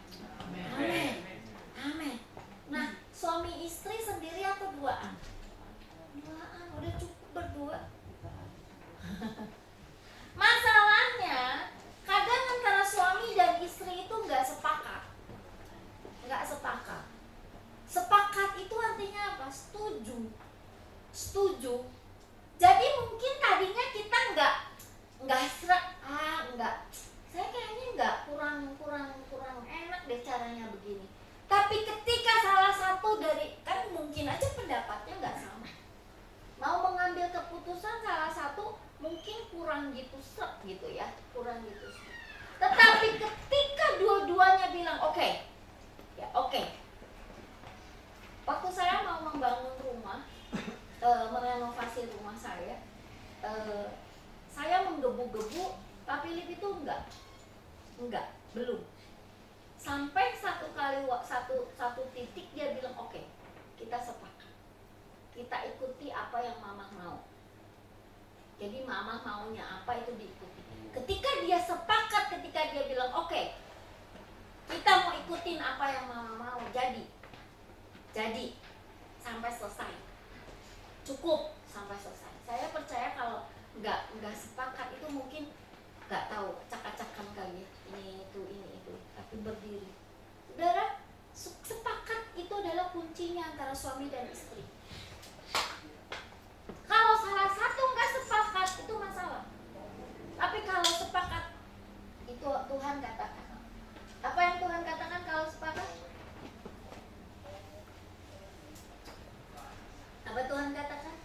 Amin. Amin. Nah, suami istri sendiri atau duaan? Duaan, udah cukup berdua. Masalahnya, kadang antara suami dan istri itu nggak sepakat. Sepakat itu artinya apa? Setuju. Jadi mungkin tadinya kita nggak saya kayaknya nggak kurang enak deh caranya begini. Tapi ketika salah satu dari, kan mungkin aja pendapatnya nggak sama, mau mengambil keputusan salah satu mungkin kurang gitu ya. Tetapi ketika dua-duanya bilang oke. Waktu saya mau membangun rumah, merenovasi rumah saya menggebu-gebu, Pak Philip itu enggak, belum. Sampai satu titik dia bilang oke, kita sepakat, kita ikuti apa yang mama mau. Jadi mama maunya apa itu diikuti. Ketika dia sepakat, ketika dia bilang oke, kita mau ikutin apa yang mama mau, jadi sampai selesai, cukup sampai selesai. Saya percaya kalau nggak sepakat itu mungkin nggak tahu acak-acakan kali ya, ini itu, tapi berdiri. Saudara, sepakat itu adalah kuncinya antara suami dan istri. Kalau salah satu nggak sepakat itu masalah. Tapi kalau sepakat, itu Tuhan katakan. Apa yang Tuhan katakan kalau sepakat? Apa Tuhan katakan?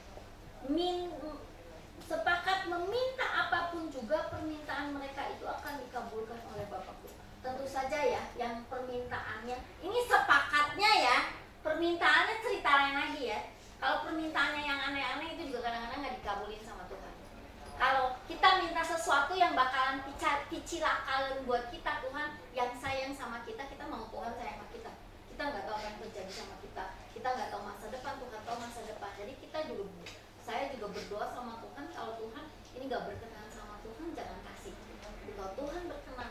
Sepakat meminta apapun juga permintaan mereka itu akan dikabulkan oleh Bapakku. Tentu saja ya, yang permintaannya ini sepakatnya ya, permintaannya cerita lain lagi ya. Kalau permintaannya yang aneh-aneh itu juga kadang-kadang nggak dikabulin sama Tuhan. Kalau kita minta sesuatu yang bakalan kecelakaan buat kita, Tuhan yang sayang sama kita mau Tuhan sayang sama kita. Kita nggak tahu apa yang terjadi sama kita nggak tahu masa depan, Tuhan tahu masa depan. Jadi saya juga berdoa sama Tuhan, kalau Tuhan ini nggak berkenan sama Tuhan, jangan kasih. Kalau Tuhan berkenan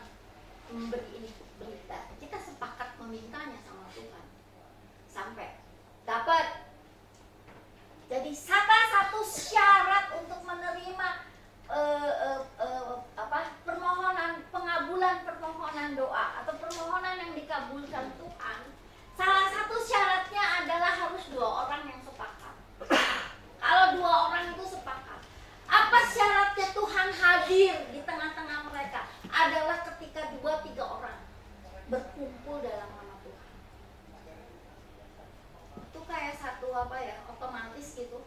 memberi ini berita, kita sepakat memintanya sama Tuhan sampai dapat. Jadi salah satu syarat untuk menerima pengabulan permohonan doa atau permohonan yang dikabulkan Tuhan, salah satu syaratnya adalah harus 2 orang yang sepakat. Kalau 2 orang itu sepakat, apa syaratnya Tuhan hadir di tengah-tengah mereka? Adalah ketika 2-3 orang berkumpul dalam nama Tuhan. Itu kayak satu otomatis gitu.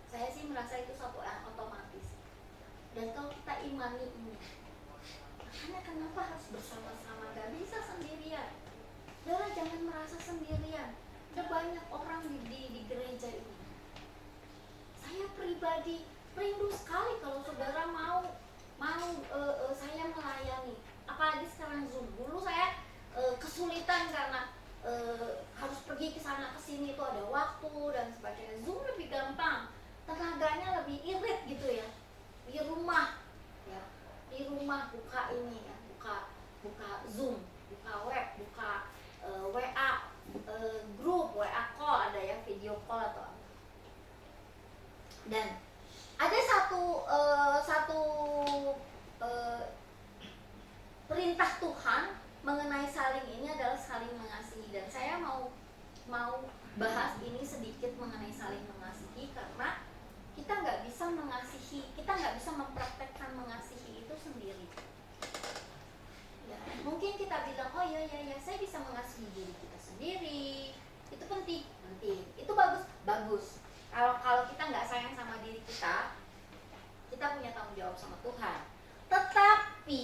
Saya sih merasa itu satu yang otomatis. Dan kalau kita imani ini, makanya kenapa harus bersama-sama, gak bisa sendirian. Saudara jangan merasa sendirian. Ada banyak orang di gereja ini. Saya pribadi rindu sekali kalau saudara mau saya melayani. Apalagi sekarang Zoom. Dulu saya kesulitan karena harus pergi ke sana ke sini, itu ada waktu dan sebagainya. Zoom lebih gampang, tenaganya lebih irit gitu ya. Di rumah buka ini ya, buka Zoom, buka web, buka WA grup, WA call, ada ya video call atau apa. Dan ada satu perintah Tuhan mengenai saling ini adalah saling mengasihi, dan saya mau bahas ini sedikit mengenai saling mengasihi karena kita nggak bisa mempraktekkan mengasihi itu sendiri. Ya, mungkin kita bilang oh ya saya bisa mengasihi diri kita sendiri, itu penting, itu bagus. Kalau kita nggak sayang sama diri kita punya tanggung jawab sama Tuhan. Tetapi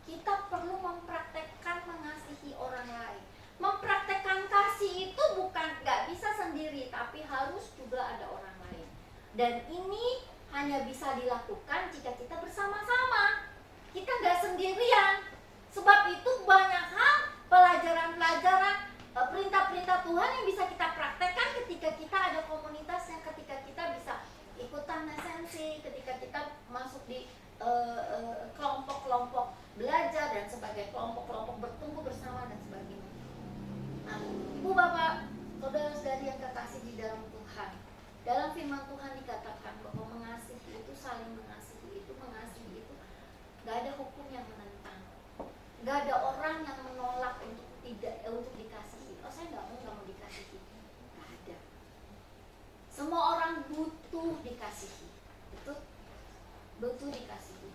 kita perlu mempraktekkan mengasihi orang lain. Mempraktekkan kasih itu bukan nggak bisa sendiri, tapi harus juga ada orang lain. Dan ini hanya bisa dilakukan jika kita bersama-sama. Kita nggak sendirian. Sebab itu banyak hal, pelajaran-pelajaran, perintah-perintah Tuhan yang bisa kita praktekkan ketika kita ada komunitasnya, ketika kita bisa ikutan esensi, ketika kita masuk di kelompok-kelompok belajar dan sebagai kelompok-kelompok bertumbuh bersama dan sebagainya. Nah, Ibu Bapak, saudara-saudari yang kekasih di dalam Tuhan, dalam firman Tuhan dikatakan bahwa mengasihi itu, saling mengasihi itu gak ada hukum yang menentang, gak ada orang yang menolak untuk dikasihi. Oh saya gak mau dikasihi, gak ada. Semua orang butuh dikasihi, butuh dikasihi.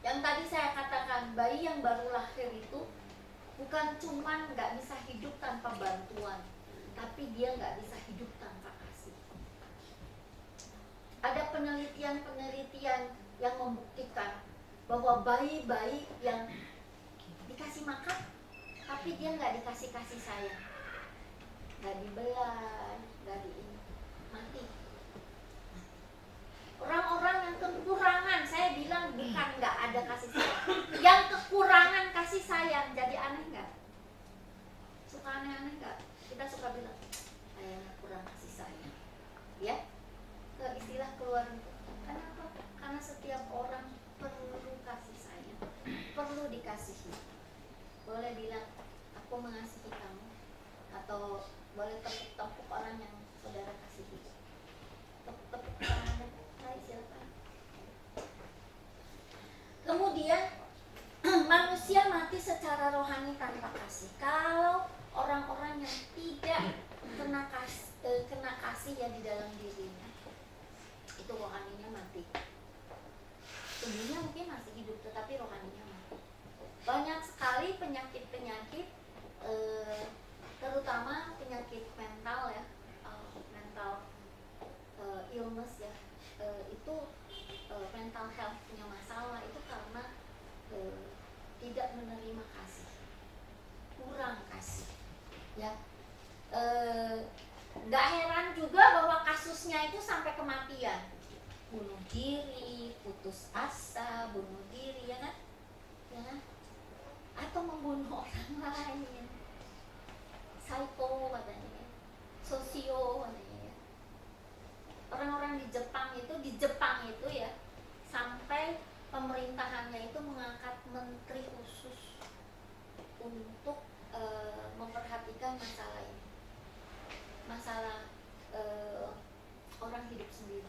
Yang tadi saya katakan, bayi yang baru lahir itu bukan cuman gak bisa hidup tanpa bantuan, tapi dia gak bisa hidup tanpa kasih. Ada penelitian yang membuktikan bahwa bayi-bayi yang dikasih makan tapi dia gak dikasih kasih sayang, gak dibelai, gak mati. Orang-orang yang kekurangan, saya bilang bukan gak ada kasih sayang, yang kekurangan kasih sayang. Jadi aneh gak? Suka aneh-aneh gak? Kita suka bilang saya kurang kasih sayang, ya. Boleh tepuk-tepuk orang yang saudara kasihi. Tepuk-tepuk tangan. Hai, silakan. Kemudian manusia mati secara rohani tanpa kasih. Kalau orang-orang yang tidak kena kasih yang di dalam dirinya, itu rohaninya mati. Tubuhnya mungkin masih hidup, tetapi rohaninya mati. Banyak sekali penyakit-penyakit, terutama penyakit mental ya, mental illness ya, itu mental health punya masalah itu karena tidak menerima kasih, kurang kasih, ya. Nggak heran juga bahwa kasusnya itu sampai kematian, bunuh diri, putus asa, bunuh diri, ya kan? Ya kan? Atau membunuh orang lain, psycho katanya, sosio katanya. Orang-orang di Jepang itu ya, sampai pemerintahannya itu mengangkat menteri khusus untuk memperhatikan masalah ini, masalah orang hidup sendiri,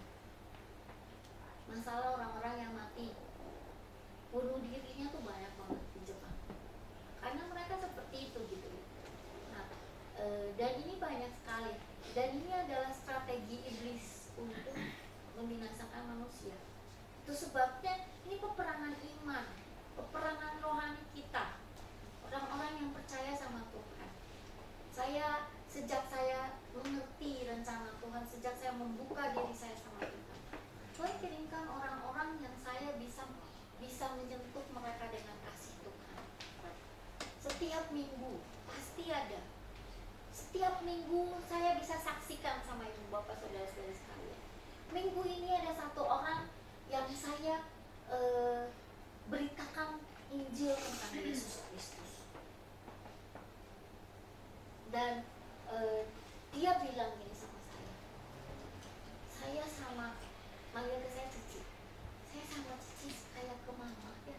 masalah orang-orang yang mati, bunuh dirinya tuh banyak banget di Jepang, karena mereka seperti itu gitu. Nah, dan ini banyak sekali, dan ini adalah strategi iblis untuk membinasakan manusia. Itu sebabnya ini peperangan iman, peperangan rohani kita, orang-orang yang percaya sama Tuhan. Sejak saya mengerti rencana Tuhan, sejak saya membuka diri saya sama Tuhan, Tuhan kirimkan orang-orang yang saya bisa menyentuh mereka dengan kasih Tuhan. Setiap minggu pasti ada. Setiap minggu saya bisa saksikan sama ibu bapak saudara-saudara sekalian. Minggu ini ada satu orang yang saya beritakan Injil tentang Yesus Kristus. Dan dia bilang gini sama saya sama, manggil ke saya Cici, saya sama Cici kayak ke mama ya.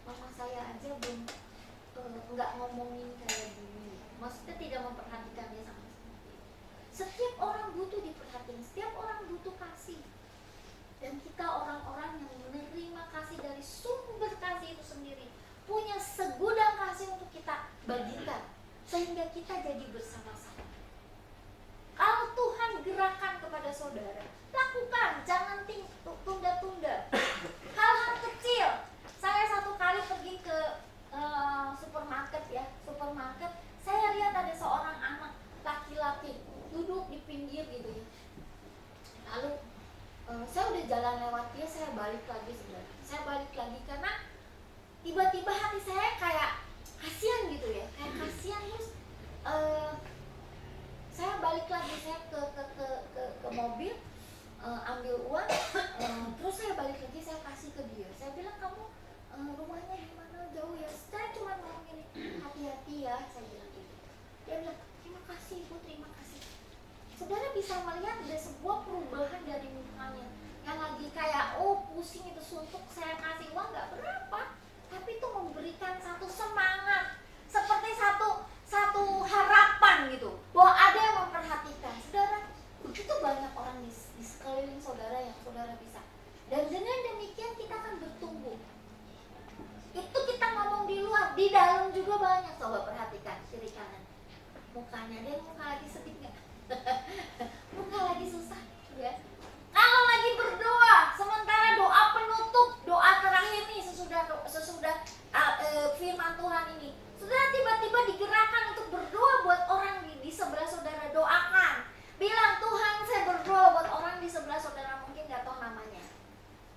Mama saya aja belum nggak ngomongin kayak gini, maksudnya tidak memperhatikan dia sama sekali. Setiap orang butuh diperhatiin, setiap orang butuh kasih. Dan kita orang-orang yang menerima kasih dari sumber kasih itu sendiri, punya segudang kasih untuk kita bagikan, sehingga kita jadi bersama-sama. Kalau Tuhan gerakan kepada saudara, lakukan, jangan tunda-tunda. Hal-hal kecil. Saya satu kali pergi ke supermarket, saya lihat ada seorang anak laki-laki duduk di pinggir gitu ya. Lalu saya udah jalan lewat dia, saya balik lagi sebenarnya. Saya balik lagi karena tiba-tiba hati saya kayak kasihan gitu ya, kayak kasihan. Terus saya balik lagi, saya ke mobil, ambil uang, terus saya balik lagi, saya kasih ke dia. Saya bilang, kamu rumahnya di mana, jauh ya? Saya cuma ngomong gini, hati-hati ya, saya bilang gitu. Dia bilang, terima kasih ibu, terima kasih. Saudara bisa melihat ada sebuah perubahan dari mukanya, yang lagi kayak pusing itu suntuk, saya kasih uang nggak berapa, tapi itu memberikan satu semangat, seperti satu harapan gitu, bahwa ada yang memperhatikan. Saudara, begitu banyak orang di sekeliling saudara yang saudara bisa, dan dengan demikian kita akan bertumbuh. Itu kita ngomong di luar, di dalam juga banyak. Coba perhatikan kiri kanan mukanya, dia muka lagi sedih nggak? Muka lagi susah ya. Kalau lagi berdoa, sementara doa penutup, doa terakhir nih sesudah firman Tuhan ini, saudara tiba-tiba digerakkan untuk berdoa buat orang di sebelah saudara. Doakan, bilang, Tuhan saya berdoa buat orang di sebelah saudara, mungkin nggak tahu namanya.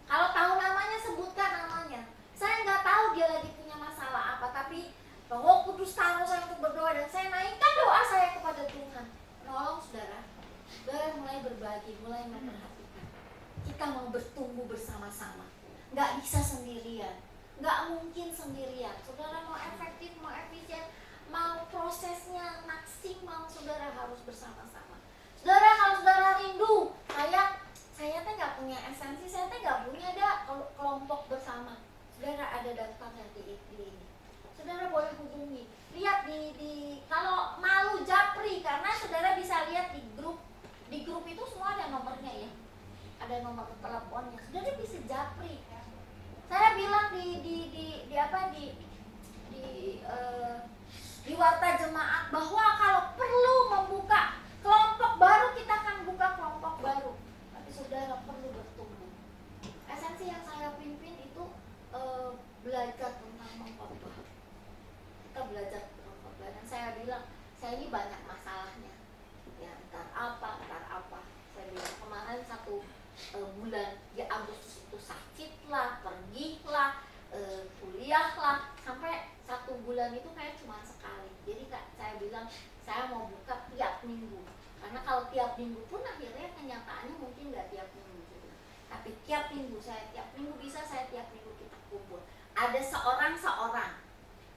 Kalau tahu namanya, sebutkan namanya. Saya nggak tahu dia lagi punya masalah apa, tapi Roh Kudus taruh saya untuk berdoa, dan saya naikkan doa saya kepada Tuhan. Nolong saudara, mulai berbagi, mulai memperhatikan. Kita mau bertumbuh bersama-sama, nggak bisa sendirian, nggak mungkin sendirian. Saudara mau efektif, mau efisien, mau prosesnya maksimal, saudara harus bersama-sama. Saudara, kalau saudara rindu, saya teh nggak punya esensi, saya teh nggak punya kelompok bersama. Saudara ada daftarnya di ini. Saudara boleh hubungi. Lihat di kalau malu japri, karena saudara bahwa kalau perlu membuka kelompok baru, kita akan buka kelompok baru. Tapi saudara perlu bertumbuh. Esensi yang saya pimpin itu belajar tentang mengkhotbah. Kita belajar tentang khotbah, dan saya bilang, saya ini banyak masalahnya. Ya, ntar apa. Saya bilang kemarin 1 bulan di Agustus itu sakitlah, pergilah, kuliahlah, sampai 1 bulan itu kayak cuma sekali. Jadi saya bilang saya mau buka tiap minggu, karena kalau tiap minggu pun akhirnya kenyataannya mungkin nggak tiap minggu gitu. Tapi tiap minggu tiap minggu kita kumpul. Ada seorang,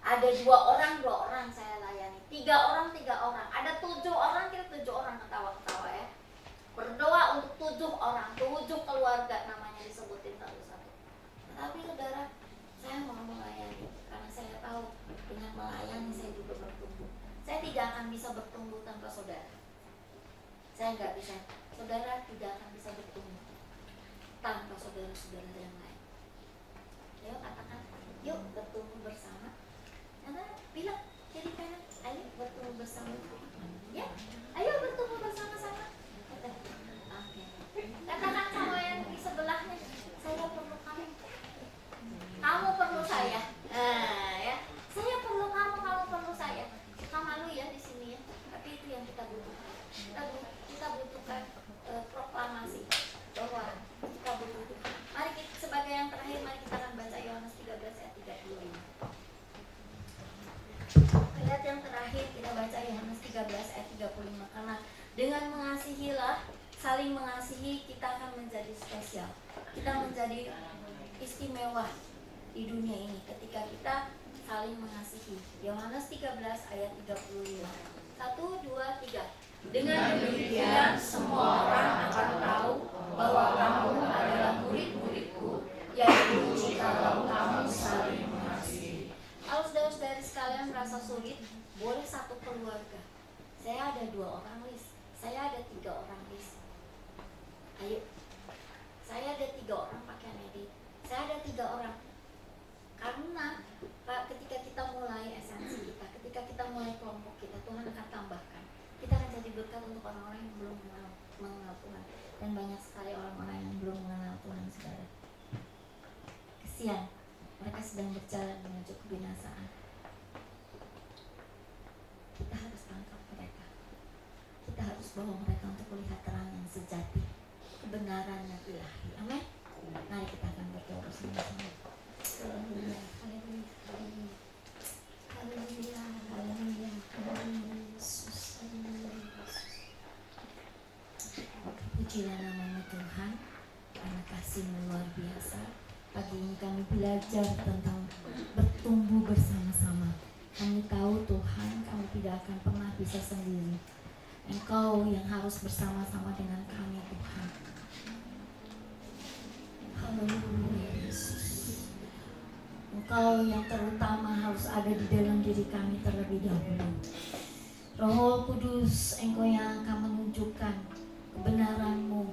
ada 2 orang saya layani, 3 orang, ada 7 orang, kita 7 orang ketawa-ketawa ya. Berdoa untuk 7 orang, 7 keluarga namanya disebutin satu-satu. Tapi saudara, saya mau melayani karena saya tahu dengan melayani saya juga bertumbuh. Saya tidak akan bisa bertumbuh tanpa saudara. Saya nggak bisa. Saudara tidak akan bisa bertumbuh tanpa saudara-saudara yang lain. Ayo katakan, yuk bertumbuh bersama. Karena bilang, jadi kanan, ayo bertumbuh bersama. Ya, ayo bertumbuh bersama-sama. Katakan sama yang di sebelahnya, saya perlu kamu. Kamu perlu saya. Nah, ya. Saya perlu kamu perlu saya. Suka malu ya di sini ya. Tapi itu yang kita butuhkan. Kita butuhkan proklamasi bahwa kita butuh. Mari kita, sebagai yang terakhir, mari kita akan baca Yohanes 13 ayat 35. Ayat yang terakhir kita baca Yohanes 13 ayat 35, karena dengan mengasihilah, saling mengasihi, kita akan menjadi spesial. Kita menjadi istimewa di dunia ini ketika kita saling mengasihi. Yohanes 13 ayat 35. 1, 2, 3. Dengan demikian semua orang akan tahu bahwa kamu adalah murid-muridku, yaitu jikalau kamu saling mengasihi. Kalau saudara-saudari sekalian merasa sulit, boleh 1 keluarga. Saya ada 2 orang list, saya ada 3 orang list. Ayo, saya ada 3 orang pakai medit. Saya ada 3 orang. Karena ketika kita mulai esensi kita, ketika kita mulai kelompok kita, Tuhan akan tambahkan. Kita akan jadi berkat untuk orang-orang yang belum mengenal Tuhan. Dan banyak sekali orang-orang yang belum mengenal Tuhan, saudara. Kesian, mereka sedang berjalan menuju kebinasaan. Kita harus tangkap mereka. Kita harus bawa mereka untuk melihat terang yang sejati, kebenaran yang ilahi. Amin. Mari kita akan berdoa bersama-sama. Haleluya, haleluya, haleluya, haleluya, haleluya, haleluya, Yesus, haleluya, Yesus. Pujilah nama Tuhan, karena kasih-Mu luar biasa. Pagi ini kami belajar tentang bertumbuh bersama-sama. Kami tahu Tuhan, kami tidak akan pernah bisa sendiri. Engkau yang harus bersama-sama dengan kami, Tuhan. Haleluya, Yesus. Engkau yang terutama harus ada di dalam diri kami terlebih dahulu. Roh Kudus, Engkau yang akan menunjukkan kebenaran-Mu,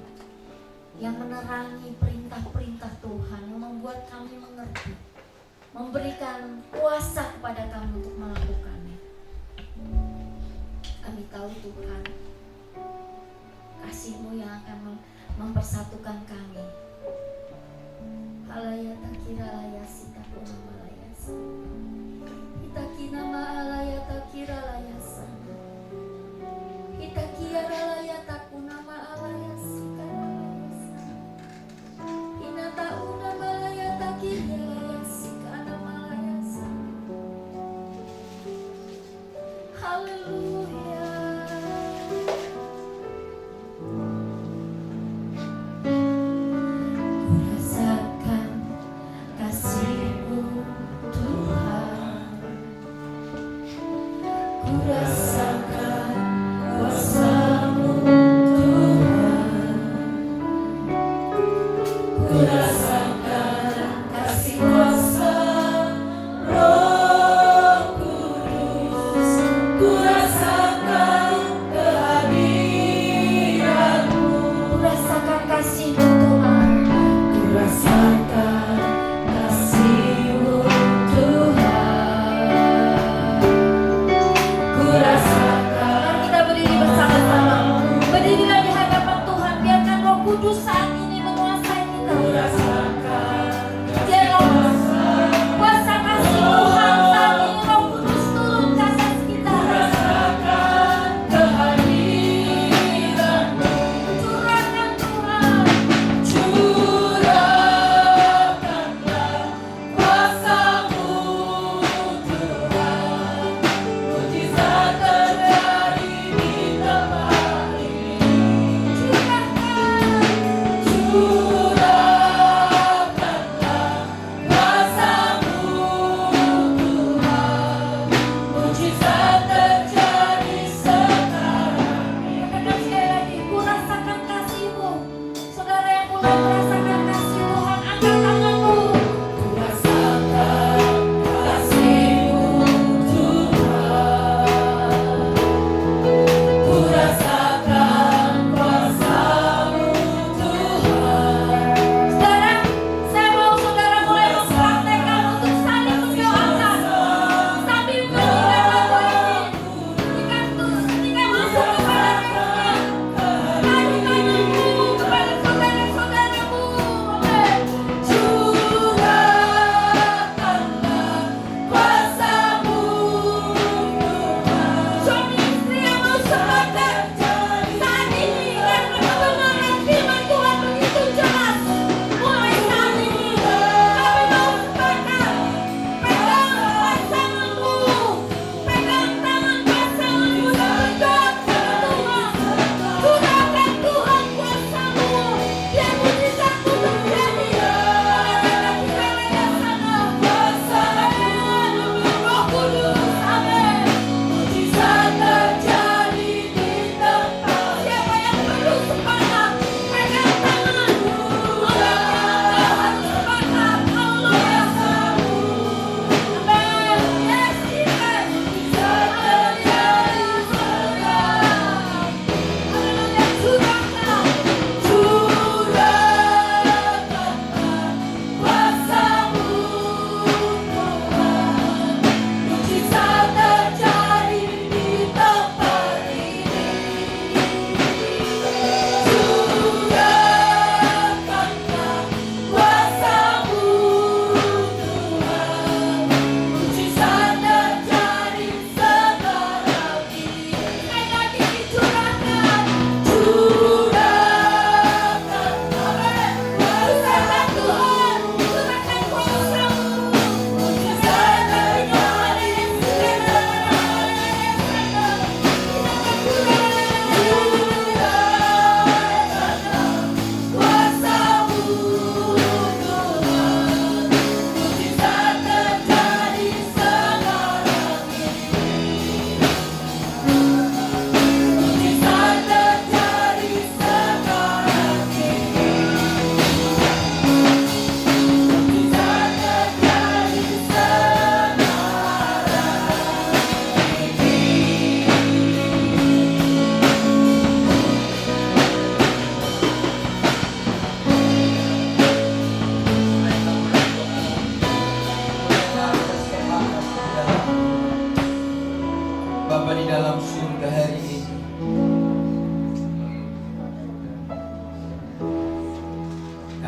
yang menerangi perintah-perintah Tuhan, yang membuat kami mengerti, memberikan kuasa kepada kami untuk melakukannya. Kami tahu Tuhan, kasih-Mu yang akan mempersatukan kami. Alaya takira layasi takuna malayasa. Itakina maalaya takira layasa. Itakia alaya takuna maalayasi kalayasa. Inata una malaya takira layasi kana malayasa. Haleluya. Ku rasakan kasih-Mu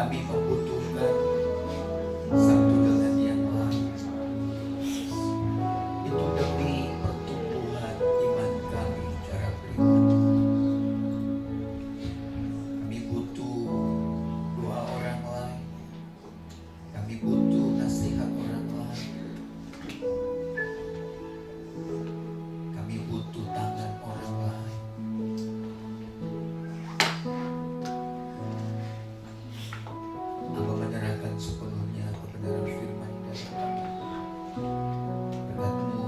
Kami membutuhkan satu dengan yang lain. Itu demi pertumbuhan iman kami secara pribadi. Kami butuh doa orang lain. Kami butuh nasihat orang lain. Kami butuh tangan orang lain. Hamba menyerahkan sepenuhnya kebenaran firman dari kami. Berkat-Mu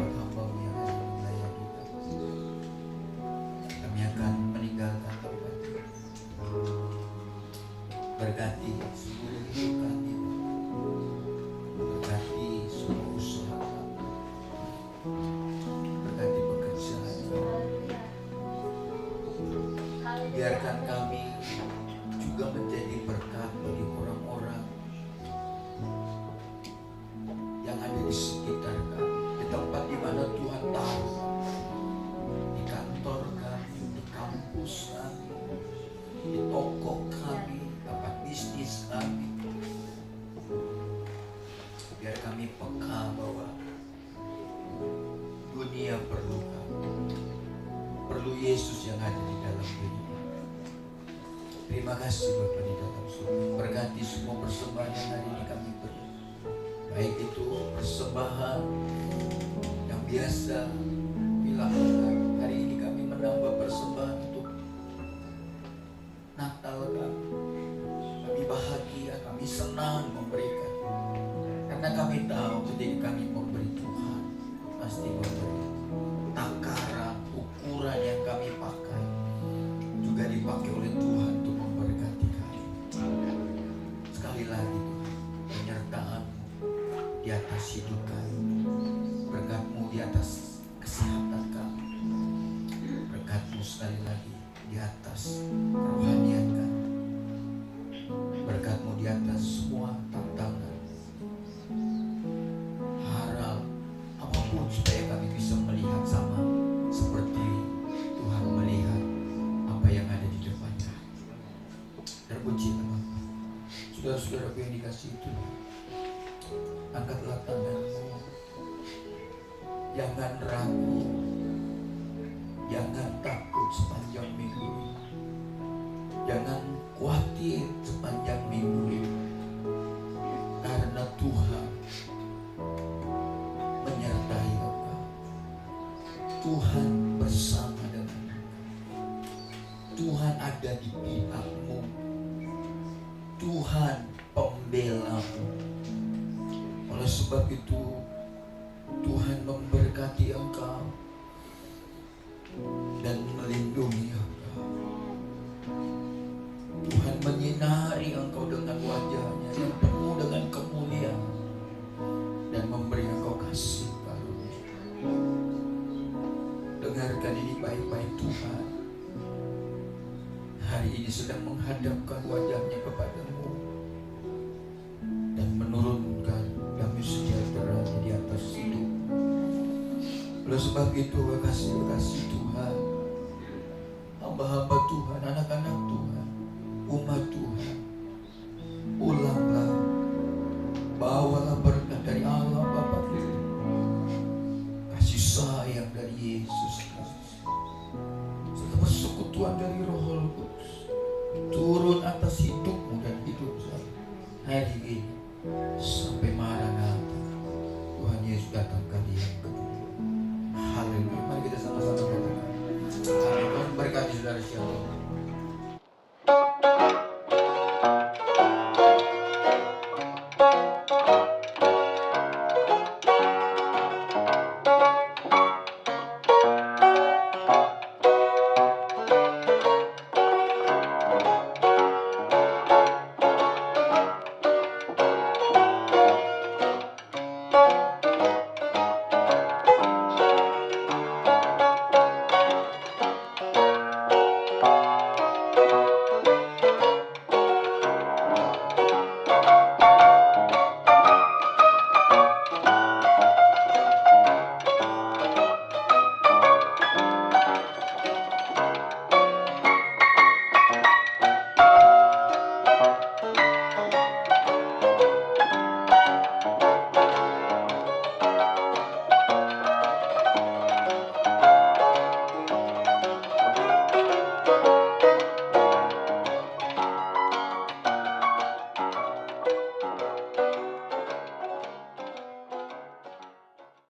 buat hamba-Mu yang ada di wilayah kita. Kami akan meninggalkan tempat ini. Berkati seluruh hidup kami. Berkati semua usaha kami. Berkati pekerjaan kami. Biarkan kami juga menjadi berkat bagi orang-orang yang ada di sekitar kami, di tempat di mana Tuhan tahu, di kantor kami, di kampus kami, di toko kami, tempat bisnis kami. Biar kami peka bahwa dunia perlu kami, perlu Yesus yang ada di dalam dunia. Terima kasih Bapa di dalam surga. Berkati semua persembahan yang hari ini kami beri. Baik itu persembahan yang biasa dilakukan. Hari ini kami menambah persembahan untuk Natal kami. Kami bahagia, kami senang memberikan. Karena kami tahu ketika kami memberi, Tuhan pasti memberi. Takaran, ukuran yang kami pakai juga dipakai oleh Tuhan untuk memberkati kami. Sekali lagi Tuhan, penyertaan-Mu di atas hidup kami, berkat-Mu di atas kesehatan kami, berkat-Mu sekali lagi di atas kerohanian kami, berkat-Mu di atas semua tantangan, harap apapun supaya kami bisa melihat sama seperti Tuhan melihat apa yang ada di depannya. Terpuji Bapa. Saudara-saudaraku yang dikasihi Tuhan, angkatlah tanganmu, jangan ragu, jangan takut sepanjang minggu ini, jangan khawatir sepanjang minggu ini, karena Tuhan menyertai engkau. Tuhan bersama dengan engkau. Tuhan ada di pihakmu. Tuhan pembela-Mu. Oleh sebab itu Tuhan memberkati engkau dan melindungi engkau. Tuhan menyinari engkau dengan wajah-Nya yang penuh dengan kemuliaan dan memberi engkau kasih karunia. Dengarkan ini baik-baik. Tuhan hari ini sedang menghadapkan wajah-Nya kepadamu dan menurunkan damai sejahtera-Nya di atas hidup. Oleh sebab itu, kasih Tuhan, hamba-hamba Tuhan, anak-anak Tuhan, umat Tuhan, ulanglah, bawalah berkat dari Allah Bapa kita, kasih sayang dari Yesus Kristus, serta persekutuan dari Roh Kudus turun atas hidupmu dan hidup saya hari ini sampai Maranatha. Tuhan Yesus datang kali yang kedua. Haleluya. Mari kita sama-sama katakan. Amin. Tuhan berkati saudara sekalian.